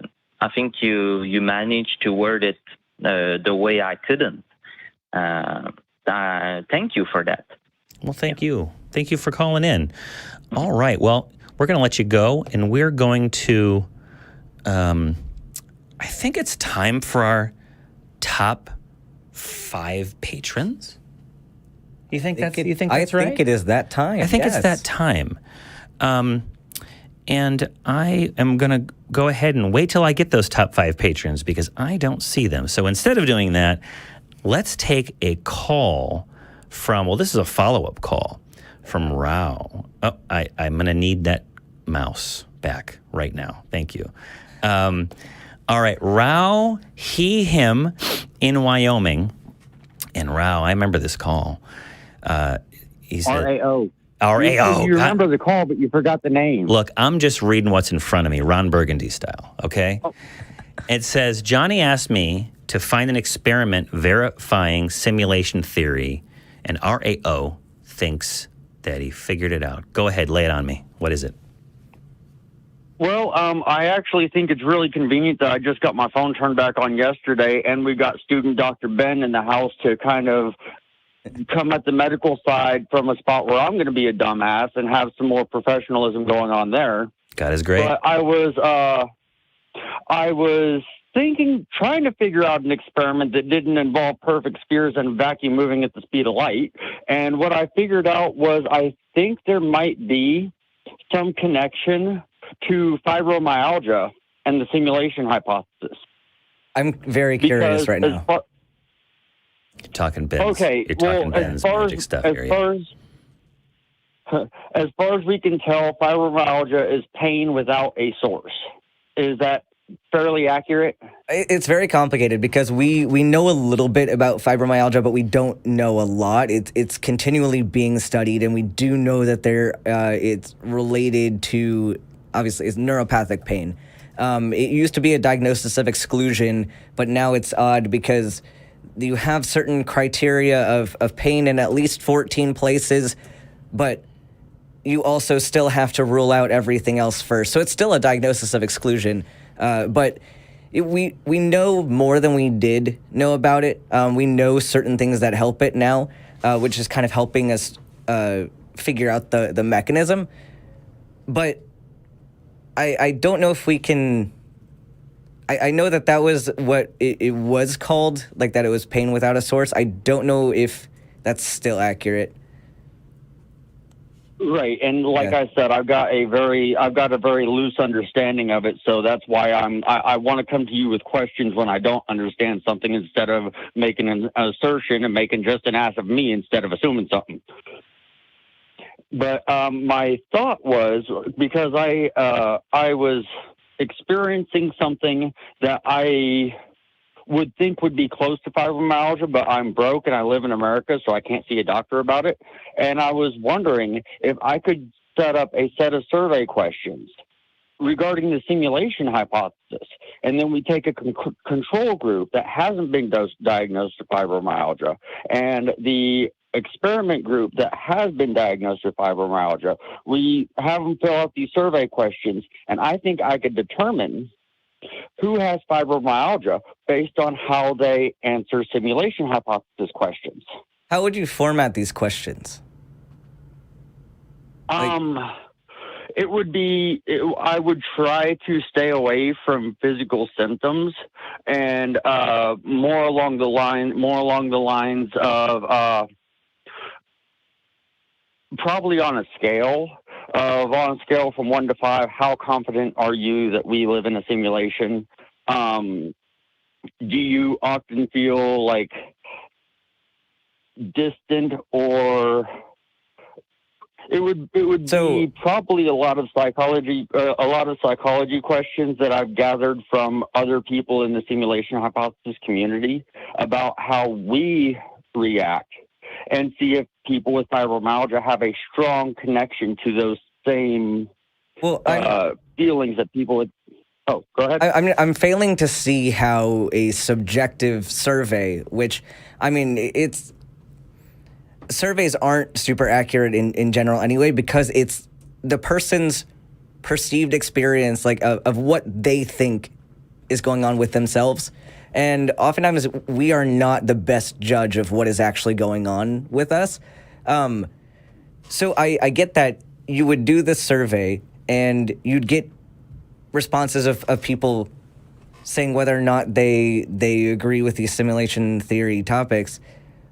think you managed to word it the way I couldn't. Thank you for that. Well, thank you. Thank you for calling in. All right. Well, we're going to let you go, and we're going to, I think it's time for our top 5 patrons. You think that's right? I think it is that time. I think it's that time. And I am going to go ahead and wait till I get those top 5 patrons because I don't see them. So instead of doing that, let's take a call from, this is a follow-up call from Rao. Oh, I'm going to need that mouse back right now. Thank you. All right, Rao, he, him in Wyoming. And Rao, I remember this call. He said, RAO. RAO. You remember the call, but you forgot the name. Look, I'm just reading what's in front of me, Ron Burgundy style, okay? Oh. It says, Johnny asked me to find an experiment verifying simulation theory, and RAO thinks that he figured it out. Go ahead, lay it on me. What is it? Well, I actually think it's really convenient that I just got my phone turned back on yesterday, and we got student Dr. Ben in the house to kind of come at the medical side from a spot where I'm going to be a dumbass and have some more professionalism going on there. God is great. But I was trying to figure out an experiment that didn't involve perfect spheres and vacuum moving at the speed of light. And what I figured out was I think there might be some connection to fibromyalgia and the simulation hypothesis. I'm very curious right now. You're talking Ben's. Okay, You're talking Ben's magic stuff here. As far as we can tell, fibromyalgia is pain without a source. Is that fairly accurate? It's very complicated because we know a little bit about fibromyalgia, but we don't know a lot. It's continually being studied, and we do know that it's related to, obviously, it's neuropathic pain. It used to be a diagnosis of exclusion, but now it's odd because you have certain criteria of pain in at least 14 places, but you also still have to rule out everything else first. So it's still a diagnosis of exclusion, but we know more than we did know about it. We know certain things that help it now, which is kind of helping us figure out the mechanism. But I don't know if we can... I know that was what it was called, like that it was pain without a source. I don't know if that's still accurate. Right, and like I said, I've got a very loose understanding of it, so that's why I want to come to you with questions when I don't understand something instead of making an assertion and making just an ass of me instead of assuming something. But my thought was, because I was experiencing something that I would think would be close to fibromyalgia, but I'm broke and I live in America, so I can't see a doctor about it. And I was wondering if I could set up a set of survey questions regarding the simulation hypothesis. And then we take a control group that hasn't been diagnosed with fibromyalgia and the experiment group that has been diagnosed with fibromyalgia. We have them fill out these survey questions, and I think I could determine who has fibromyalgia based on how they answer simulation hypothesis questions. How would you format these questions? It would be, I would try to stay away from physical symptoms and more along the lines of probably on a scale from 1 to 5, how confident are you that we live in a simulation? Do you often feel like distant, or it would be probably a lot of psychology questions that I've gathered from other people in the simulation hypothesis community about how we react, and see if people with fibromyalgia have a strong connection to those same feelings that people would. Oh, go ahead. I'm failing to see how a subjective survey, which, I mean, surveys aren't super accurate in general anyway, because it's the person's perceived experience, like of what they think is going on with themselves. And oftentimes we are not the best judge of what is actually going on with us. So I get that you would do the survey and you'd get responses of people saying whether or not they agree with these simulation theory topics.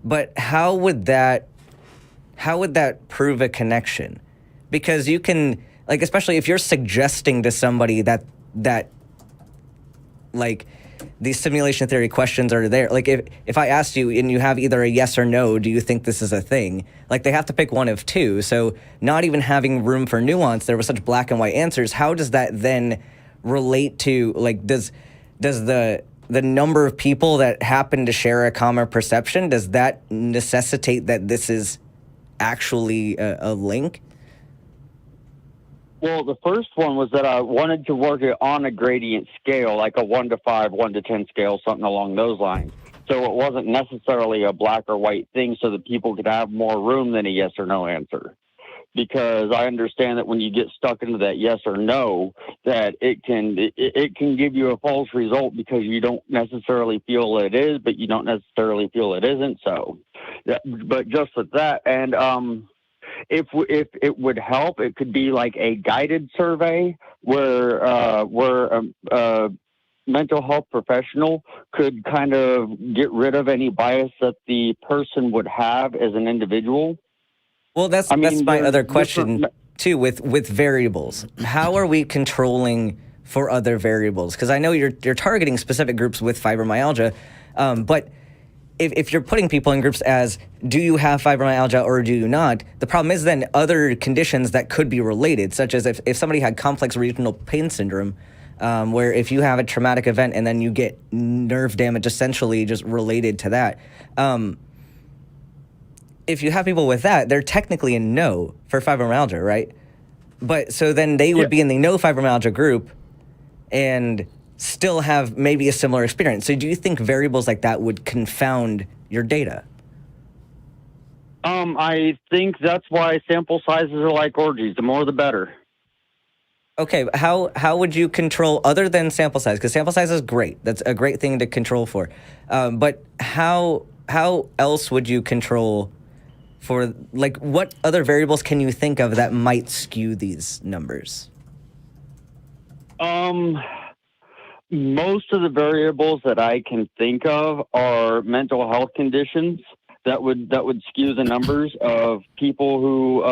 But how would that prove a connection? Because you can, like, especially if you're suggesting to somebody that like these simulation theory questions are there. Like if I asked you and you have either a yes or no, do you think this is a thing? Like they have to pick one of two. So not even having room for nuance, there were such black and white answers. How does that then relate to, like, does the number of people that happen to share a common perception, does that necessitate that this is actually a link? Well, the first one was that I wanted to work it on a gradient scale, like a 1 to 5, 1 to 10 scale, something along those lines. So it wasn't necessarily a black or white thing so that people could have more room than a yes or no answer. Because I understand that when you get stuck into that yes or no, that it can give you a false result because you don't necessarily feel it is, but you don't necessarily feel it isn't. So, but just with that, and if it would help, it could be like a guided survey where a mental health professional could kind of get rid of any bias that the person would have as an individual. Well, that's my other question too with variables. How are we controlling for other variables? Because I know you're targeting specific groups with fibromyalgia, but if you're putting people in groups as, do you have fibromyalgia or do you not, the problem is then other conditions that could be related, such as if somebody had complex regional pain syndrome, where if you have a traumatic event and then you get nerve damage essentially just related to that. If you have people with that, they're technically in no for fibromyalgia, right? But so then they would be in the no fibromyalgia group and still have maybe a similar experience. So do you think variables like that would confound your data? I think that's why sample sizes are like orgies. The more, the better. Okay, how would you control other than sample size? Because sample size is great. That's a great thing to control for. But how else would you control for, like, what other variables can you think of that might skew these numbers? Most of the variables that I can think of are mental health conditions that would skew the numbers of people who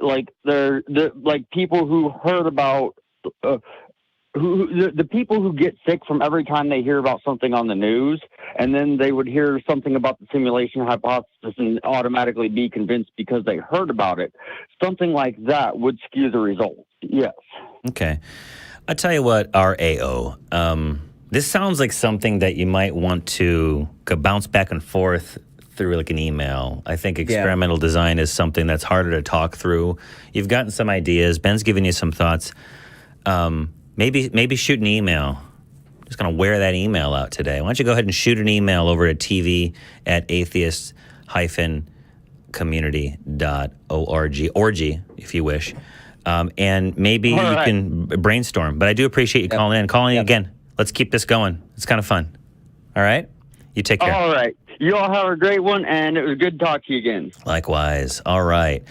like people who heard about the people who get sick from every time they hear about something on the news, and then they would hear something about the simulation hypothesis and automatically be convinced because they heard about it. Something like that would skew the results. Yes. Okay. I'll tell you what, RAO, this sounds like something that you might want to bounce back and forth through like an email. I think experimental design is something that's harder to talk through. You've gotten some ideas. Ben's given you some thoughts. Maybe shoot an email. Just going to wear that email out today. Why don't you go ahead and shoot an email over to tv@atheist-community.org, orgy, if you wish. And maybe you can brainstorm. But I do appreciate you calling in. Calling in again. Let's keep this going. It's kind of fun. All right? You take care. All right. You all have a great one, and it was good to talk to you again. Likewise. All right.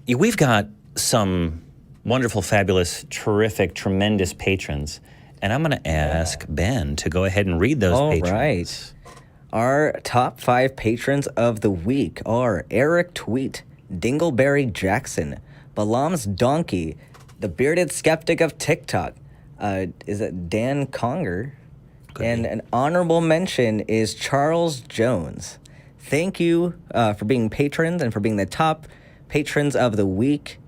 We've got some wonderful, fabulous, terrific, tremendous patrons. And I'm going to ask Ben to go ahead and read those patrons. All right. Our top 5 patrons of the week are Eric Tweet, Dingleberry Jackson, Balaam's Donkey, the Bearded Skeptic of TikTok, is it Dan Conger? And an honorable mention is Charles Jones. Thank you for being patrons and for being the top patrons of the week.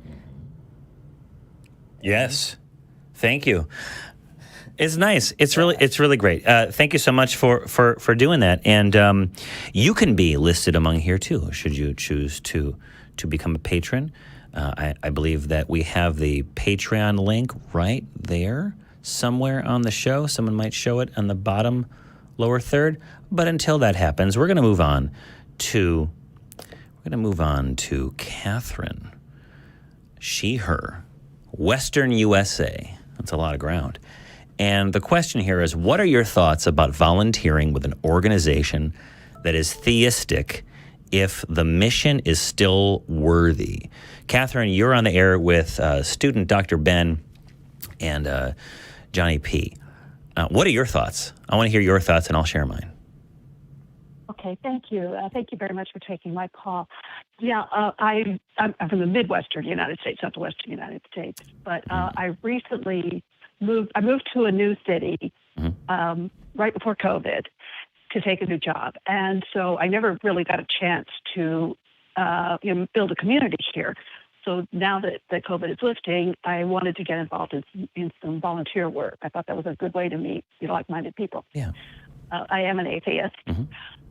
Yes. Thank you. It's nice. It's really great. Thank you so much for doing that. And you can be listed among here too, should you choose to become a patron. I believe that we have the Patreon link right there somewhere on the show. Someone might show it on the bottom lower third. But until that happens, we're going to move on to Catherine. She, her, Western USA. That's a lot of ground. And the question here is, what are your thoughts about volunteering with an organization that is theistic if the mission is still worthy? Catherine, you're on the air with student Dr. Ben and Johnny P. What are your thoughts? I want to hear your thoughts, and I'll share mine. Okay, thank you. Thank you very much for taking my call. Yeah, I'm from the Midwestern United States, Southwestern United States, but I recently moved to a new city, right before COVID to take a new job. And so I never really got a chance to build a community here. So now that COVID is lifting, I wanted to get involved in some volunteer work. I thought that was a good way to meet like-minded people. Yeah. I am an atheist.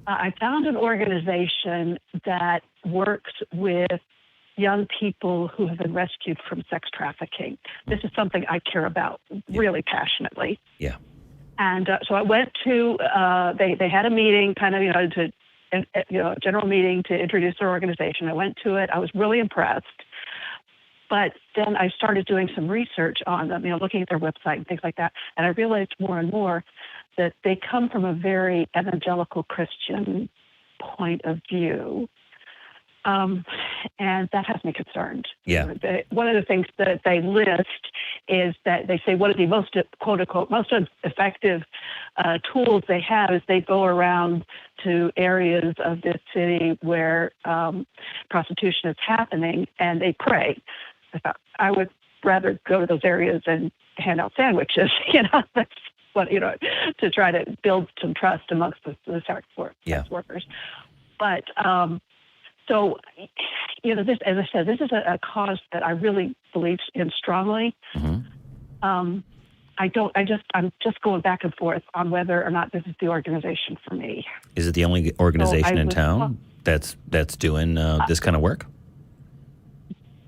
I found an organization that works with young people who have been rescued from sex trafficking. This is something I care about really passionately. Yeah. And so I went to, they had a meeting, kind of, a general meeting to introduce their organization. I went to it. I was really impressed. But then I started doing some research on them, looking at their website and things like that. And I realized more and more that they come from a very evangelical Christian point of view. And that has me concerned. Yeah. One of the things that they list is that they say one of the most, quote unquote, most effective tools they have is they go around to areas of this city where prostitution is happening and they pray. I thought I would rather go to those areas and hand out sandwiches, that's what, to try to build some trust amongst the sex workers. But, so, this, as I said, this is a cause that I really believe in strongly. I'm just going back and forth on whether or not this is the organization for me. Is it the only organization in town that's doing this kind of work?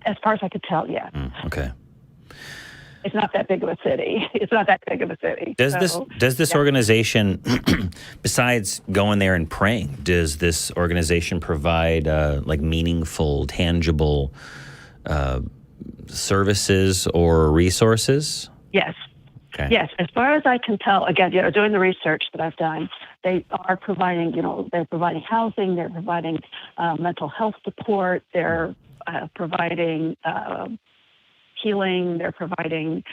As far as I could tell, yeah. Okay. It's not that big of a city. Does this organization, besides going there and praying, does this organization provide meaningful, tangible services or resources? Yes. Okay. Yes, as far as I can tell, again, doing the research that I've done, they are providing, they're providing housing, they're providing mental health support, they're providing healing, they're providing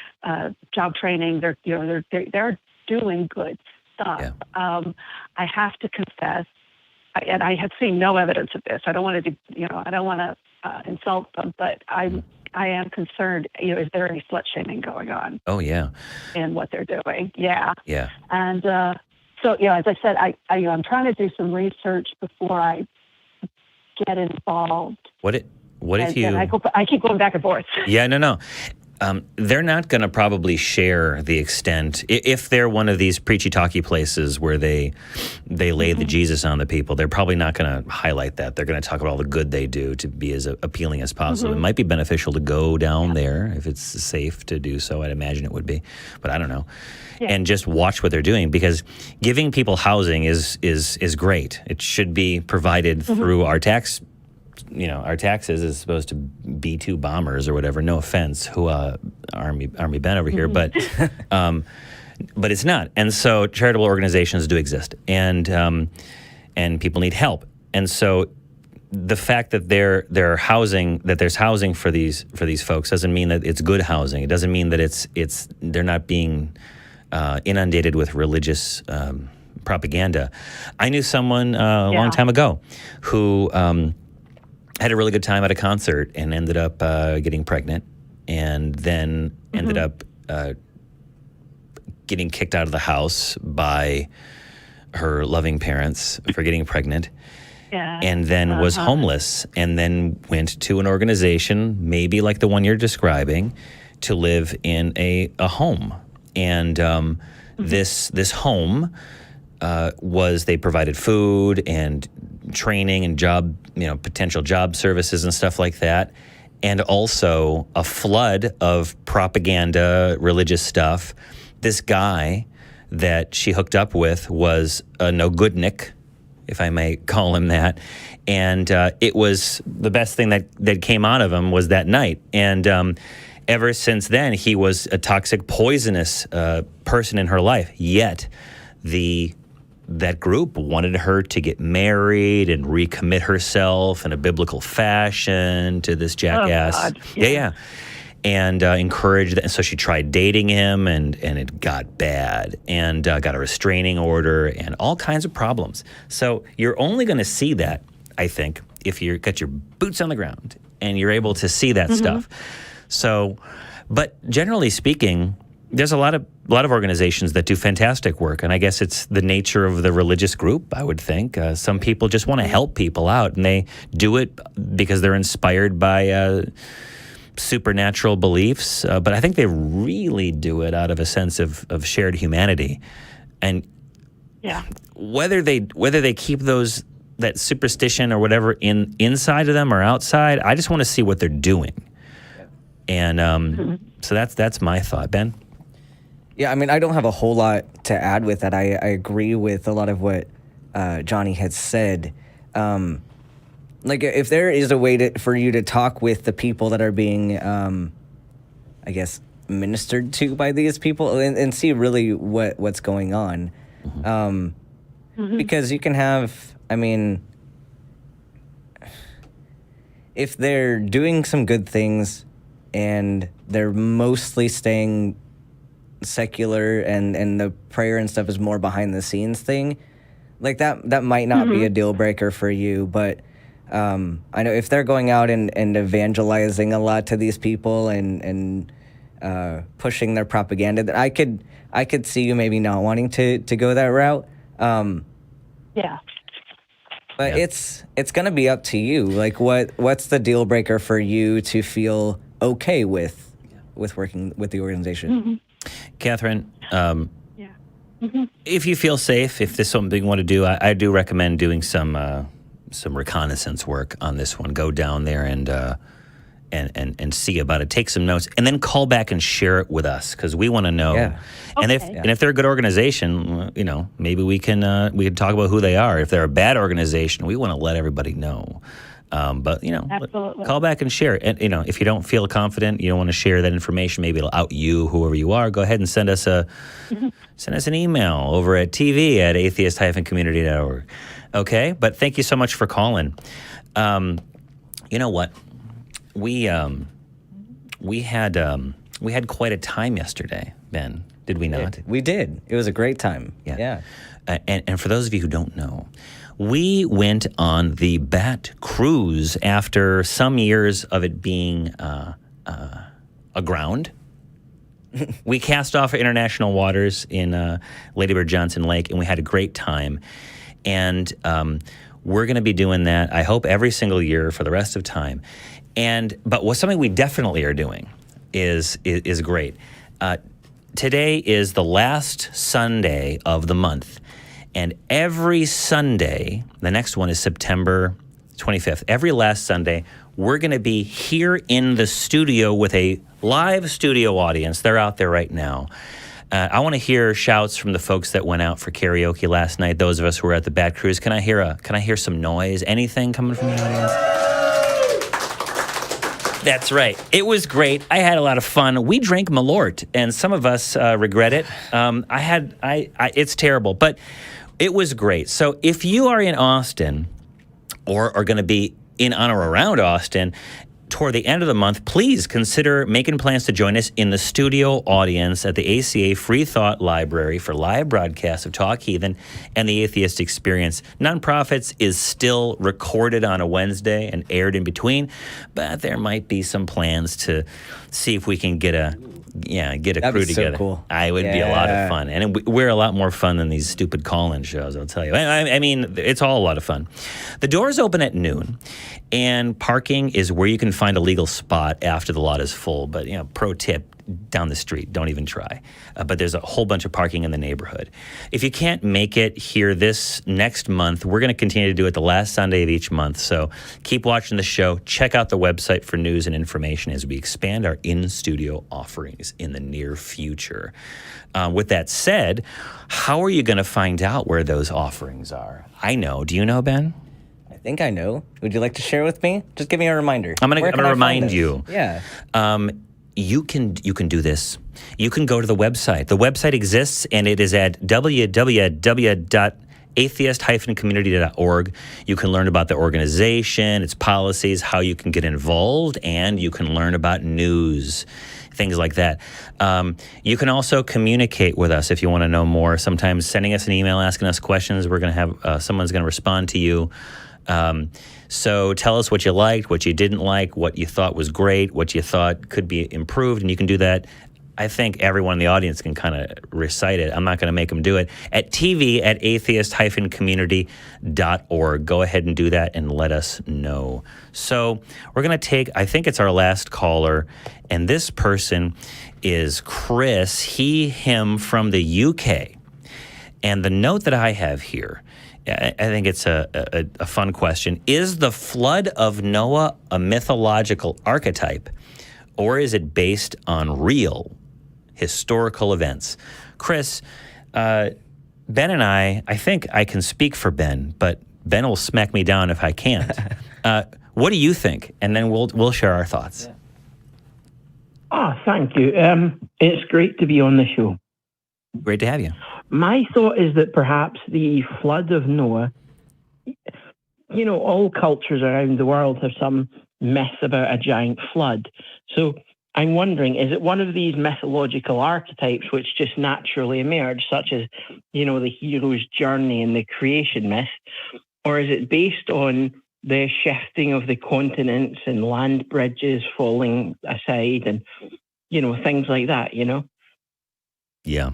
job training, they're doing good stuff. Yeah. I have to confess, and I have seen no evidence of this. I don't want to insult them, but I am concerned. Is there any slut shaming going on? Oh yeah. In what they're doing? Yeah. Yeah. And so as I said, I'm trying to do some research before I get involved. What if you? I keep going back and forth. Yeah, no. They're not going to probably share the extent. If they're one of these preachy talky places where they lay the Jesus on the people, they're probably not going to highlight that. They're going to talk about all the good they do to be as appealing as possible. It might be beneficial to go down there if it's safe to do so. I'd imagine it would be, but I don't know. Yeah. And just watch what they're doing, because giving people housing is great. It should be provided through our tax. Our taxes is supposed to B-2 bombers or whatever. No offense, who Army Ben over here, but it's not. And so charitable organizations do exist, and people need help. And so the fact that there's housing for these folks doesn't mean that it's good housing. It doesn't mean that they're not being inundated with religious propaganda. I knew someone a long time ago who had a really good time at a concert and ended up getting pregnant, and then ended up getting kicked out of the house by her loving parents for getting pregnant. Yeah. And then was homeless, and then went to an organization, maybe like the one you're describing, to live in a home. And this home they provided food and training and job, potential job services and stuff like that. And also a flood of propaganda, religious stuff. This guy that she hooked up with was a no-goodnik, if I may call him that. And it was the best thing that came out of him was that night. And ever since then, he was a toxic, poisonous person in her life. Yet that group wanted her to get married and recommit herself in a biblical fashion to this jackass. Oh, God. Yeah. And encouraged that. And so she tried dating him, and it got bad, and got a restraining order and all kinds of problems. So you're only going to see that, I think, if you've got your boots on the ground and you're able to see that stuff. So, but generally speaking, there's a lot of organizations that do fantastic work, and I guess it's the nature of the religious group, I would think. Some people just want to help people out, and they do it because they're inspired by supernatural beliefs, but I think they really do it out of a sense of shared humanity. And whether they keep that superstition or whatever inside of them or outside, I just want to see what they're doing. And so that's my thought. Ben? Yeah, I mean, I don't have a whole lot to add with that. I agree with a lot of what Johnny had said. Like, if there is a way for you to talk with the people that are being, I guess, ministered to by these people and see really what's going on. Because you can have, I mean, if they're doing some good things and they're mostly staying secular and the prayer and stuff is more behind the scenes thing, like that might not be a deal breaker for you, but I know if they're going out and evangelizing a lot to these people and pushing their propaganda, that I could see you maybe not wanting to go that route. But it's gonna be up to you. Like, what's the deal breaker for you to feel okay with working with the organization? Catherine, if you feel safe, if this is something you want to do, I do recommend doing some reconnaissance work on this one. Go down there and see about it. Take some notes, and then call back and share it with us because we want to know. Yeah. And if they're a good organization, maybe we can talk about who they are. If they're a bad organization, we want to let everybody know. But call back and share it. And if you don't feel confident, you don't want to share that information, maybe it'll out you, whoever you are. Go ahead and send us an email over at tv@atheist-community.org. Okay, but thank you so much for calling. You know what? We had quite a time yesterday, Ben. Did we not? We did. It was a great time. Yeah. And for those of you who don't know, we went on the Bat Cruise after some years of it being aground. We cast off international waters in Lady Bird Johnson Lake, and we had a great time. And we're going to be doing that, I hope, every single year for the rest of time. But something we definitely are doing is great. Today is the last Sunday of the month. And every Sunday, the next one is September 25th. Every last Sunday, we're going to be here in the studio with a live studio audience. They're out there right now. I want to hear shouts from the folks that went out for karaoke last night. Those of us who were at the Bat Cruise. Can I hear some noise? Anything coming from the audience? That's right. It was great. I had a lot of fun. We drank Malort, and some of us regret it. It's terrible, but it was great. So if you are in Austin or are going to be in on or around Austin toward the end of the month, please consider making plans to join us in the studio audience at the ACA Freethought Library for live broadcasts of Talk Heathen and the Atheist Experience. Nonprofits is still recorded on a Wednesday and aired in between, but there might be some plans to see if we can get a crew together. So cool. It would be a lot of fun, and we're a lot more fun than these stupid call-in shows, I'll tell you. I mean, it's all a lot of fun. The doors open at noon, and parking is where you can find a legal spot after the lot is full. But, pro tip, down the street, don't even try. But there's a whole bunch of parking in the neighborhood. If you can't make it here this next month, we're going to continue to do it the last Sunday of each month. So keep watching the show. Check out the website for news and information as we expand our in-studio offerings in the near future. With that said, how are you going to find out where those offerings are? I know. Do you know, Ben? I think I know. Would you like to share with me? Just give me a reminder. I'm going to remind you. Yeah. You can do this. You can go to the website. The website exists, and it is at www.atheist-community.org. You can learn about the organization, its policies, how you can get involved, and you can learn about news, things like that. You can also communicate with us if you want to know more. Sometimes sending us an email, asking us questions. We're going to have someone's going to respond to you. So tell us what you liked, what you didn't like, what you thought was great, what you thought could be improved, and you can do that I think everyone in the audience can kind of recite it. I'm not going to make them do it. At tv@atheist-community.org. Go ahead and do that and let us know. So we're going to take, I think it's our last caller, and this person is Chris, he, him from the UK. And the note that I have here, I think it's a fun question. Is the flood of Noah a mythological archetype, or is it based on real historical events? Chris, Ben and I think I can speak for Ben, but Ben will smack me down if I can't. What do you think? And then we'll share our thoughts. Thank you. It's great to be on the show. Great to have you. My thought is that perhaps the flood of Noah, all cultures around the world have some myth about a giant flood. So I'm wondering, is it one of these mythological archetypes which just naturally emerge, such as, the hero's journey in the creation myth? Or is it based on the shifting of the continents and land bridges falling aside and, things like that, Yeah.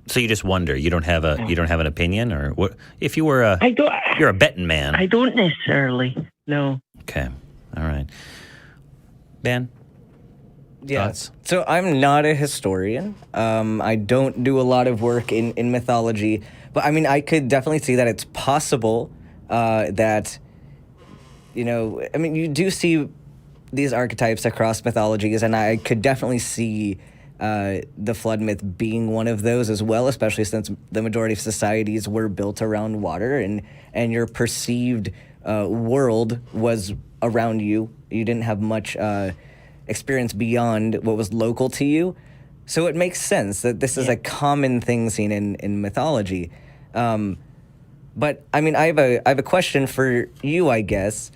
So you just wonder, you don't have an opinion, or what? If you were you're a betting man. I don't necessarily, no. Okay. All right. Ben? Yeah. Thoughts? So I'm not a historian. I don't do a lot of work in mythology, but I mean, I could definitely see that it's possible that, you do see these archetypes across mythologies, and I could definitely see the flood myth being one of those as well, especially since the majority of societies were built around water, and your perceived world was around you. You didn't have much experience beyond what was local to you. So it makes sense that this is a common thing seen in mythology. But I mean, I have a question for you, I guess.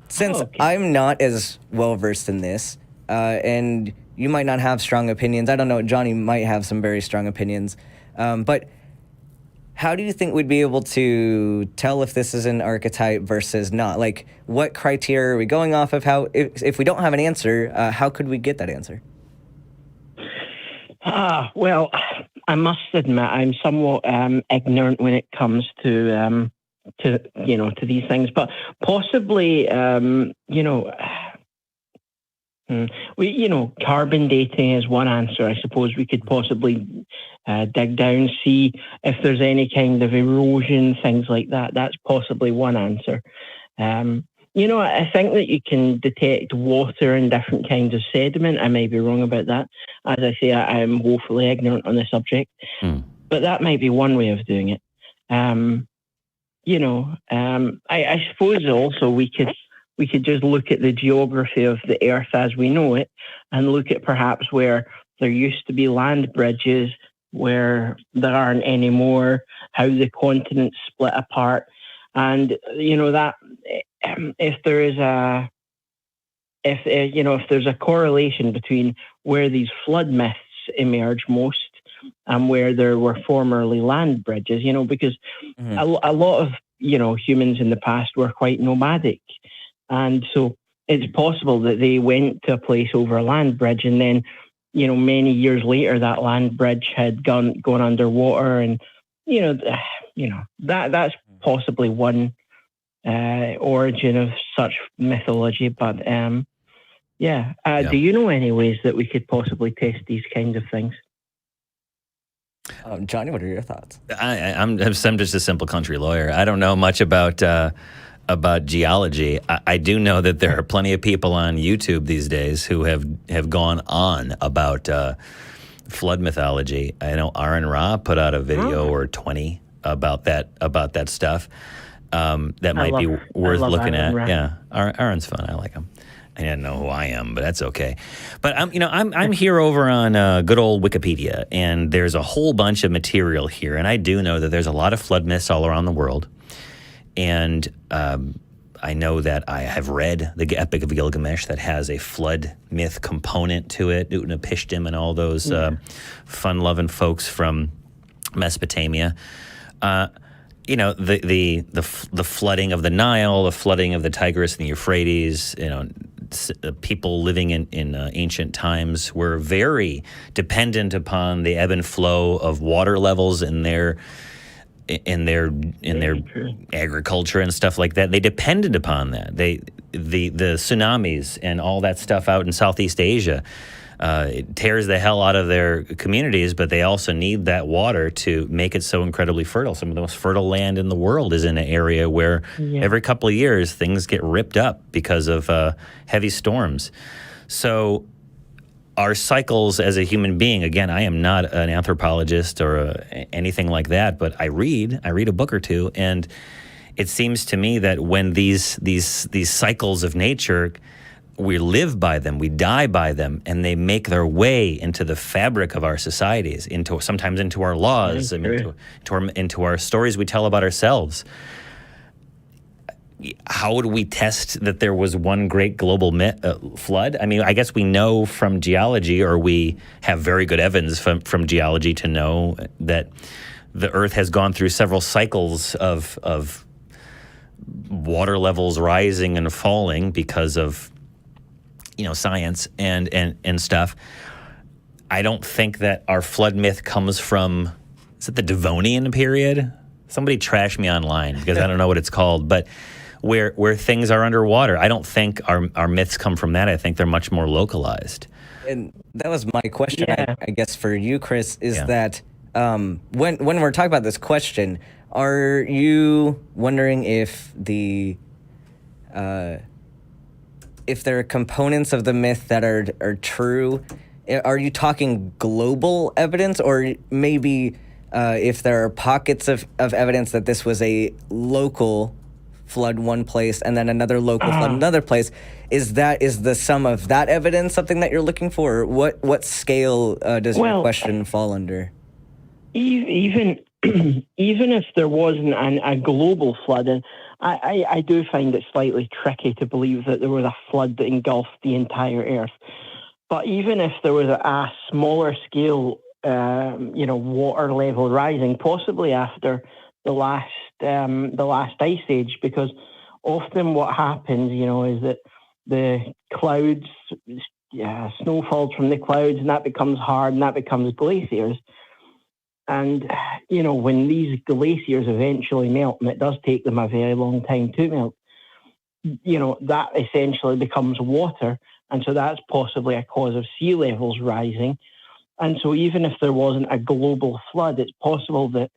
Since I'm not as well versed in this, and you might not have strong opinions. I don't know. Johnny might have some very strong opinions. But how do you think we'd be able to tell if this is an archetype versus not? Like, what criteria are we going off of? How, if we don't have an answer, how could we get that answer? Well, I must admit I'm somewhat ignorant when it comes to these things, but possibly carbon dating is one answer. I suppose we could possibly dig down, see if there's any kind of erosion, things like that. That's possibly one answer. I think that you can detect water in different kinds of sediment. I may be wrong about that. As I say, I am woefully ignorant on the subject. But that might be one way of doing it. I suppose also we could just look at the geography of the earth as we know it and look at perhaps where there used to be land bridges, where there aren't anymore, how the continents split apart. And, that if there is if there's a correlation between where these flood myths emerge most and where there were formerly land bridges, because a lot of, humans in the past were quite nomadic. And so it's possible that they went to a place over a land bridge, and then, many years later, that land bridge had gone underwater, and that's possibly one origin of such mythology. But do you know any ways that we could possibly test these kinds of things? Johnny, what are your thoughts? I'm just a simple country lawyer. I don't know much about geology. I do know that there are plenty of people on YouTube these days who have gone on about flood mythology. I know Ra put out a video or 20 about that stuff. That might be worth looking at. Yeah, Aaron's fun. I like him. I didn't know who I am, but that's okay. But I'm here over on good old Wikipedia, and there's a whole bunch of material here, and I do know that there's a lot of flood myths all around the world. And I know that I have read the Epic of Gilgamesh that has a flood myth component to it, Utnapishtim and all those fun-loving folks from Mesopotamia. The flooding of the Nile, the flooding of the Tigris and the Euphrates, people living in ancient times were very dependent upon the ebb and flow of water levels in their agriculture and stuff like that. They depended upon that. The tsunamis and all that stuff out in Southeast Asia, it tears the hell out of their communities, but they also need that water to make it so incredibly fertile. Some of the most fertile land in the world is in an area where every couple of years things get ripped up because of heavy storms. So our cycles as a human being, again, I am not an anthropologist or anything like that, but I read a book or two, and it seems to me that when these cycles of nature, we live by them, we die by them, and they make their way into the fabric of our societies, sometimes into our laws, into our stories we tell about ourselves. How would we test that there was one great global flood? I mean, I guess we know from geology, or we have very good evidence from geology to know that the Earth has gone through several cycles of water levels rising and falling because of science and stuff. I don't think that our flood myth comes from, is it the Devonian period? Somebody trash me online because I don't know what it's called, but where things are underwater. I don't think our myths come from that. I think they're much more localized. And that was my question, I guess, for you, Chris, is that when we're talking about this question, are you wondering if if there are components of the myth that are true? Are you talking global evidence, or maybe if there are pockets of evidence that this was a local flood one place and then another local flood another place? Is the sum of that evidence something that you're looking for? Or what scale does your question fall under? Even if there wasn't a global flood, and I do find it slightly tricky to believe that there was a flood that engulfed the entire Earth. But even if there was a smaller scale, water level rising, possibly after the last ice age, because often what happens, is that the clouds, snow falls from the clouds, and that becomes hard, and that becomes glaciers. And, when these glaciers eventually melt, and it does take them a very long time to melt, that essentially becomes water. And so that's possibly a cause of sea levels rising. And so even if there wasn't a global flood, it's possible that,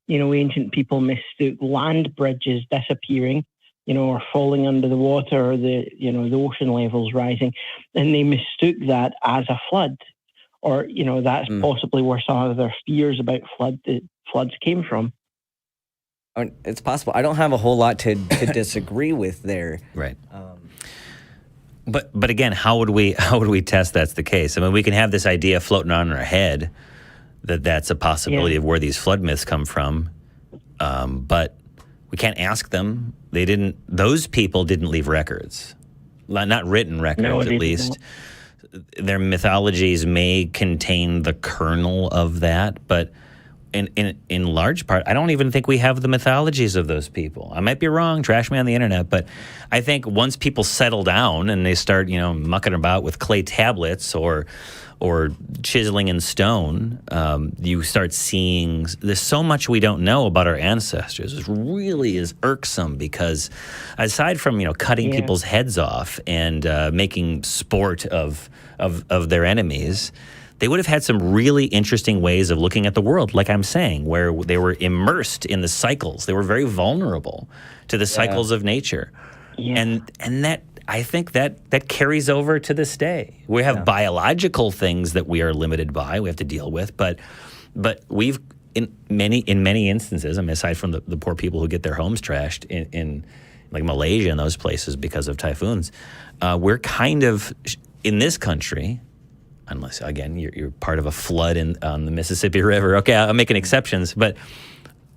ancient people mistook land bridges disappearing, or falling under the water, or the ocean levels rising, and they mistook that as a flood. Or, that's possibly where some of their fears about floods came from. It's possible. I don't have a whole lot to disagree with there. Right. But again, how would we test that's the case? I mean, we can have this idea floating on in our head that that's a possibility of where these flood myths come from, but we can't ask them. Those people didn't leave records, not written records at least. Their mythologies may contain the kernel of that, but in large part, I don't even think we have the mythologies of those people. I might be wrong, trash me on the internet, but I think once people settle down and they start, mucking about with clay tablets or chiseling in stone, you start seeing there's so much we don't know about our ancestors. It really is irksome because aside from, cutting people's heads off and making sport of their enemies, they would have had some really interesting ways of looking at the world, like I'm saying, where they were immersed in the cycles. They were very vulnerable to the cycles of nature. Yeah. And that, I think that carries over to this day. We have biological things that we are limited by, we have to deal with, but we've in many instances, I mean, aside from the poor people who get their homes trashed in like Malaysia and those places because of typhoons, we're kind of in this country. Unless, again, you're part of a flood on the Mississippi River. Okay, I'm making exceptions, but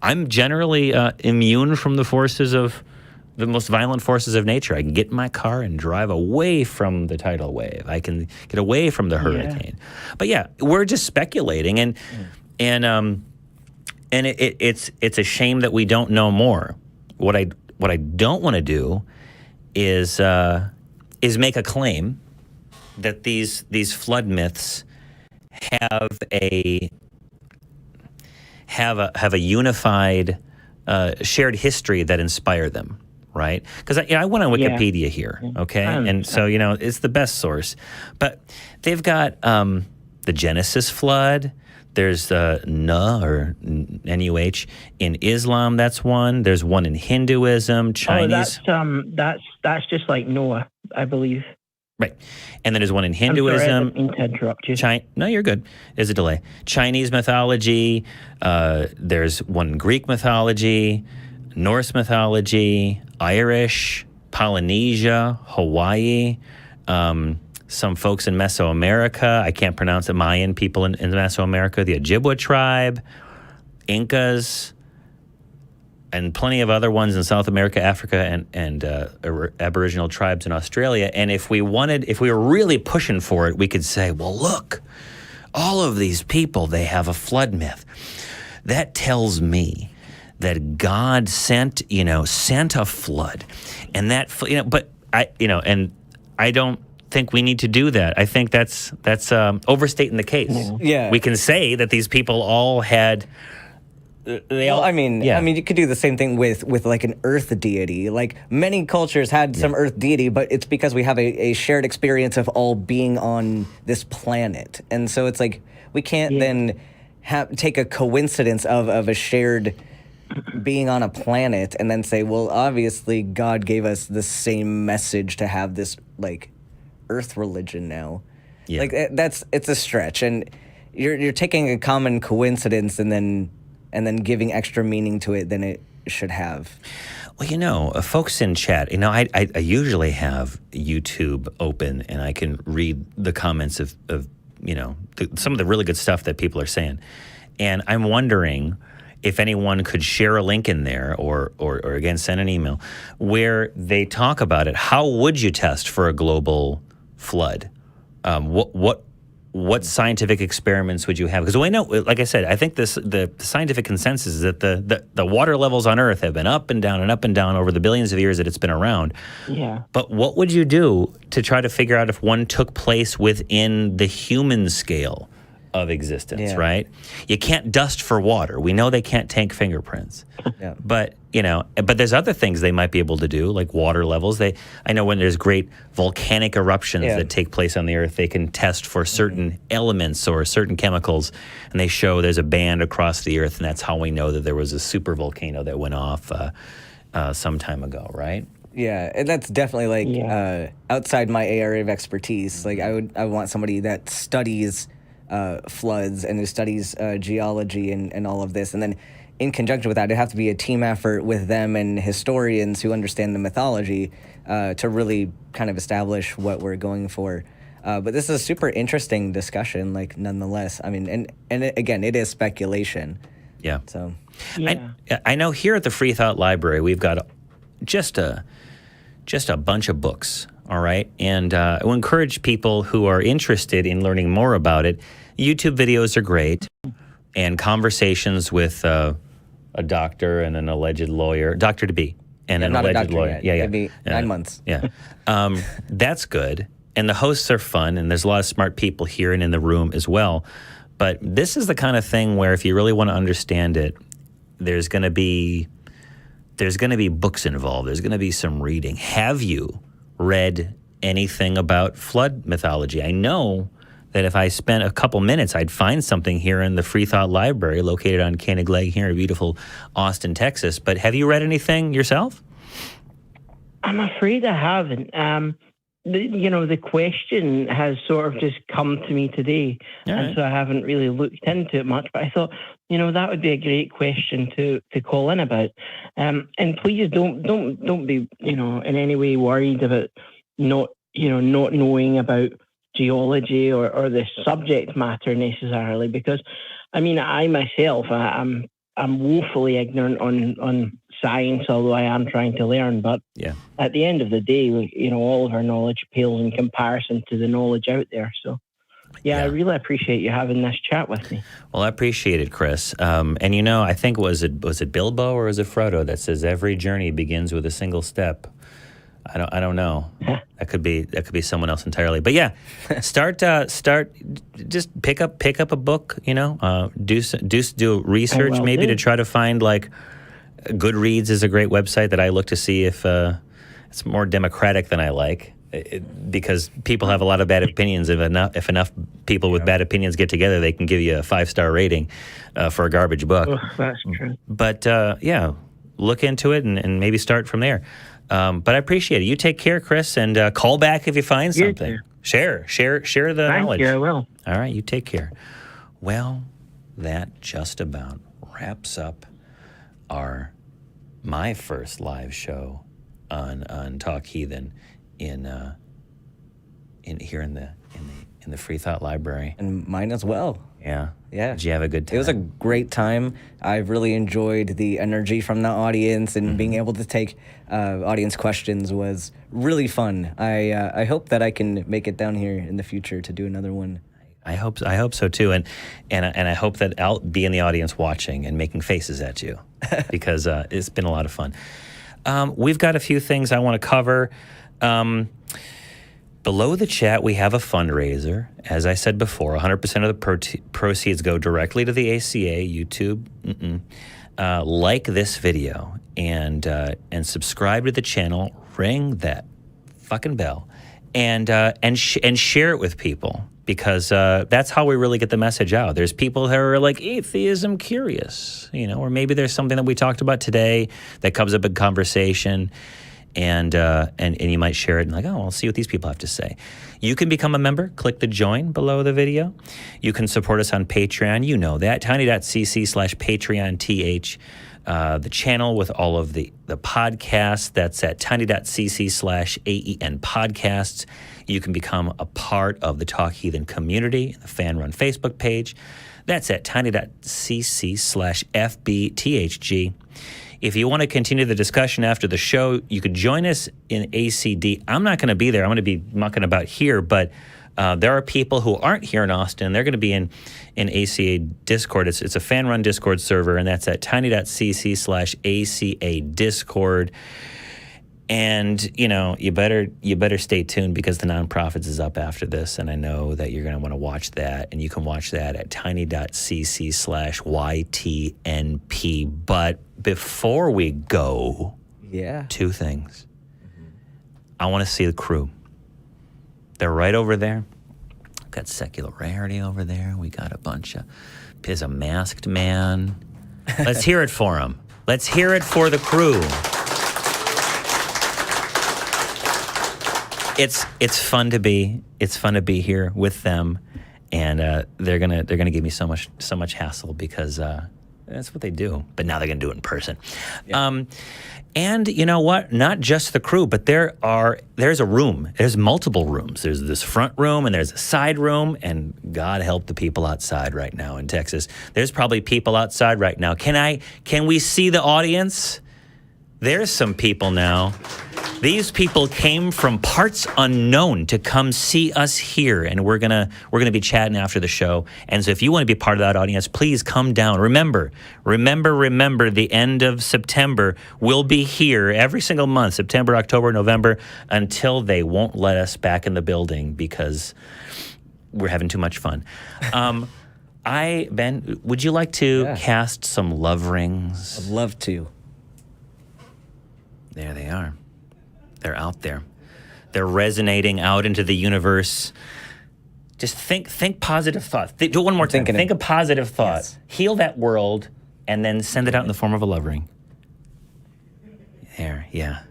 I'm generally immune from the forces of the most violent forces of nature. I can get in my car and drive away from the tidal wave. I can get away from the hurricane. But we're just speculating, and it's a shame that we don't know more. What I don't want to do is is make a claim that these flood myths have a unified shared history that inspire them, right? Because I went on Wikipedia here, okay, and so it's the best source, but they've got the Genesis flood. There's Nuh or Nuh in Islam. That's one. There's one in Hinduism, Chinese. That's just like Noah, I believe. Right, and then there's one in Hinduism. I'm sorry, I didn't mean to interrupt you. No, you're good. There's a delay. Chinese mythology. There's one in Greek mythology, Norse mythology, Irish, Polynesia, Hawaii. Some folks in Mesoamerica, I can't pronounce it, Mayan people in Mesoamerica, the Ojibwa tribe, Incas, and plenty of other ones in South America, Africa, and Aboriginal tribes in Australia. And if we were really pushing for it, we could say, well, look, all of these people, they have a flood myth. That tells me that God sent a flood, and but I don't think we need to do that. I think that's overstating the case. Yeah. We can say that these people all had. I mean, you could do the same thing with like an earth deity. Like many cultures had some earth deity, but it's because we have a shared experience of all being on this planet, and so it's like we can't then take a coincidence of a shared being on a planet and then say, well, obviously God gave us the same message to have this like earth religion now. Yeah. Like it's a stretch, and you're taking a common coincidence and then giving extra meaning to it than it should have. Well, folks in chat, I usually have YouTube open and I can read the comments of some of the really good stuff that people are saying. And I'm wondering if anyone could share a link in there or again, send an email where they talk about it. How would you test for a global flood? What scientific experiments would you have? Because we know, like I said, I think the scientific consensus is that the water levels on Earth have been up and down over the billions of years that it's been around. Yeah. But what would you do to try to figure out if one took place within the human scale of existence, right? You can't dust for water. We know they can't take fingerprints. Yeah. But there's other things they might be able to do, like water levels. I know when there's great volcanic eruptions that take place on the Earth, they can test for certain elements or certain chemicals, and they show there's a band across the Earth, and that's how we know that there was a super volcano that went off some time ago, right? Yeah, and that's definitely like outside my area of expertise. Like I want somebody that studies floods and who studies geology and all of this, and then in conjunction with that, it'd have to be a team effort with them and historians who understand the mythology to really kind of establish what we're going for. But this is a super interesting discussion, like nonetheless. I mean, and again, it is speculation. Yeah. So, I know here at the Freethought Library, we've got just a bunch of books. All right, and I will encourage people who are interested in learning more about it. YouTube videos are great, and conversations with a doctor and an alleged lawyer, doctor to be, and an alleged lawyer. Yet. It'd be 9 months. Yeah, that's good. And the hosts are fun, and there's a lot of smart people here and in the room as well. But this is the kind of thing where if you really want to understand it, there's going to be books involved. There's going to be some reading. Have you read anything about flood mythology? I know that if I spent a couple minutes, I'd find something here in the Freethought Library located on Canigleg here in beautiful Austin, Texas. But have you read anything yourself? I'm afraid I haven't. The question has sort of just come to me today, and so I haven't really looked into it much. But I thought, that would be a great question to call in about. And please don't be, in any way worried about not knowing about geology or the subject matter necessarily, because I myself, I'm woefully ignorant on science, although I am trying to learn. But at the end of the day, all of our knowledge pales in comparison to the knowledge out there. So, I really appreciate you having this chat with me. Well, I appreciate it, Chris. And I think was it Bilbo or was it Frodo that says every journey begins with a single step? I don't know. That could be someone else entirely. But yeah, start just pick up a book, do research maybe to try to find, like, Goodreads is a great website that I look to see if it's more democratic than I like. Because people have a lot of bad opinions. If enough people with bad opinions get together, they can give you a 5-star rating for a garbage book. Oh, that's true. But look into it and maybe start from there. But I appreciate it. You take care, Chris, and call back if you find something. Share the knowledge. Thank you, I will. All right, you take care. Well, that just about wraps up my first live show on Talk Heathen in here in the Freethought library, and mine as well. Yeah. Did you have a good time? It was a great time. I really enjoyed the energy from the audience, and being able to take audience questions was really fun. I hope that I can make it down here in the future to do another one. I hope so too, and I hope that I'll be in the audience watching and making faces at you because it's been a lot of fun. We've got a few things I want to cover. Below the chat, we have a fundraiser. As I said before, 100% of the proceeds go directly to the ACA, YouTube. Like this video and subscribe to the channel. Ring that fucking bell, and share it with people, because that's how we really get the message out. There's people who are like atheism curious, or maybe there's something that we talked about today that comes up in conversation. And you might share it and like, I'll see what these people have to say. You can become a member. Click the join below the video. You can support us on Patreon. You know that. tiny.cc/PatreonTH. The channel with all of the podcasts, that's at tiny.cc/AEN podcasts. You can become a part of the Talk Heathen community, the fan-run Facebook page. That's at tiny.cc/FBTHG. If you want to continue the discussion after the show, you could join us in ACD. I'm not going to be there. I'm going to be mucking about here, but there are people who aren't here in Austin. They're going to be in ACA Discord. It's a fan-run Discord server, and that's at tiny.cc/ACA Discord. And, you better stay tuned, because the Nonprofits is up after this, and I know that you're going to want to watch that, and you can watch that at tiny.cc/YTNP. But before we go, two things. I want to see the crew. They're right over there. We've got Secularity over there. We got a bunch of... There's a masked man. Let's hear it for him. Let's hear it for the crew. It's fun to be here with them, and they're gonna give me so much hassle, because that's what they do. But now they're gonna do it in person. Yeah. And you know what? Not just the crew, but there's a room. There's multiple rooms. There's this front room and there's a side room, and God help the people outside right now in Texas. There's probably people outside right now. Can we see the audience? There's some people now. These people came from parts unknown to come see us here, and we're gonna be chatting after the show. And so if you want to be part of that audience, please come down. Remember, the end of September, we'll be here every single month, September, October, November, until they won't let us back in the building because we're having too much fun. Ben, would you like to cast some love rings? I'd love to. There they are. They're out there. They're resonating out into the universe. Just think positive thoughts. Do it one more time. Think a positive thought. Yes. Heal that world, and then send it out in the form of a love ring. There, yeah.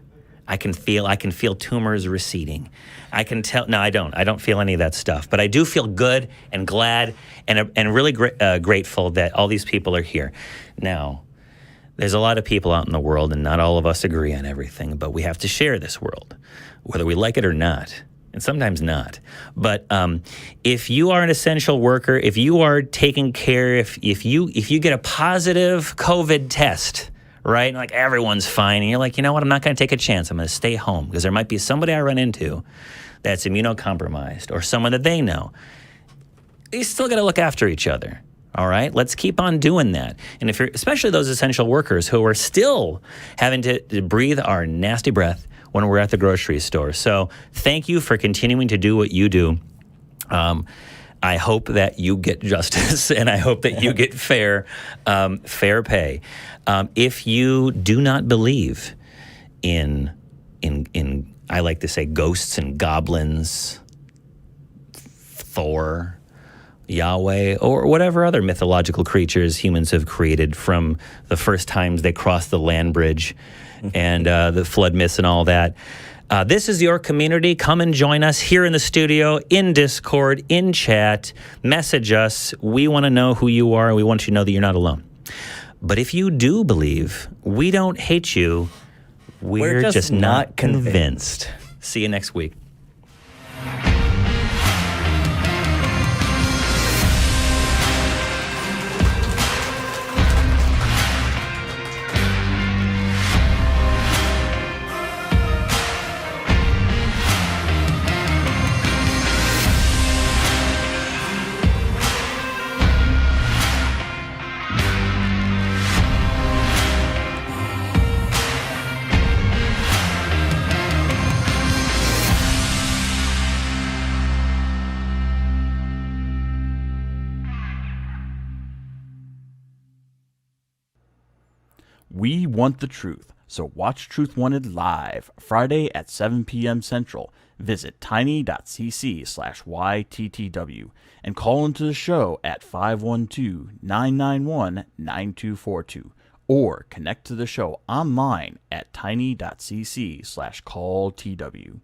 I can feel tumors receding. I can tell. No, I don't. I don't feel any of that stuff. But I do feel good and glad and really grateful that all these people are here. Now, there's a lot of people out in the world, and not all of us agree on everything, but we have to share this world, whether we like it or not, and sometimes not. But if you are an essential worker, if you are taking care, if you get a positive COVID test, right, and like everyone's fine, and you're like, you know what, I'm not going to take a chance. I'm going to stay home, because there might be somebody I run into that's immunocompromised, or someone that they know. You still got to look after each other. All right, let's keep on doing that. And if you're, especially those essential workers who are still having to breathe our nasty breath, when we're at the grocery store. So thank you for continuing to do what you do. I hope that you get justice, and I hope that you get fair pay. If you do not believe in I like to say ghosts and goblins, Thor, Yahweh, or whatever other mythological creatures humans have created from the first times they crossed the land bridge and the flood myths and all that. This is your community. Come and join us here in the studio, in Discord, in chat. Message us. We want to know who you are. We want you to know that you're not alone. But if you do believe, we don't hate you. We're just not convinced. See you next week. We want the truth, so watch Truth Wanted live Friday at 7 p.m. Central. Visit tiny.cc/YTTW and call into the show at 512-991-9242 or connect to the show online at tiny.cc/calltw.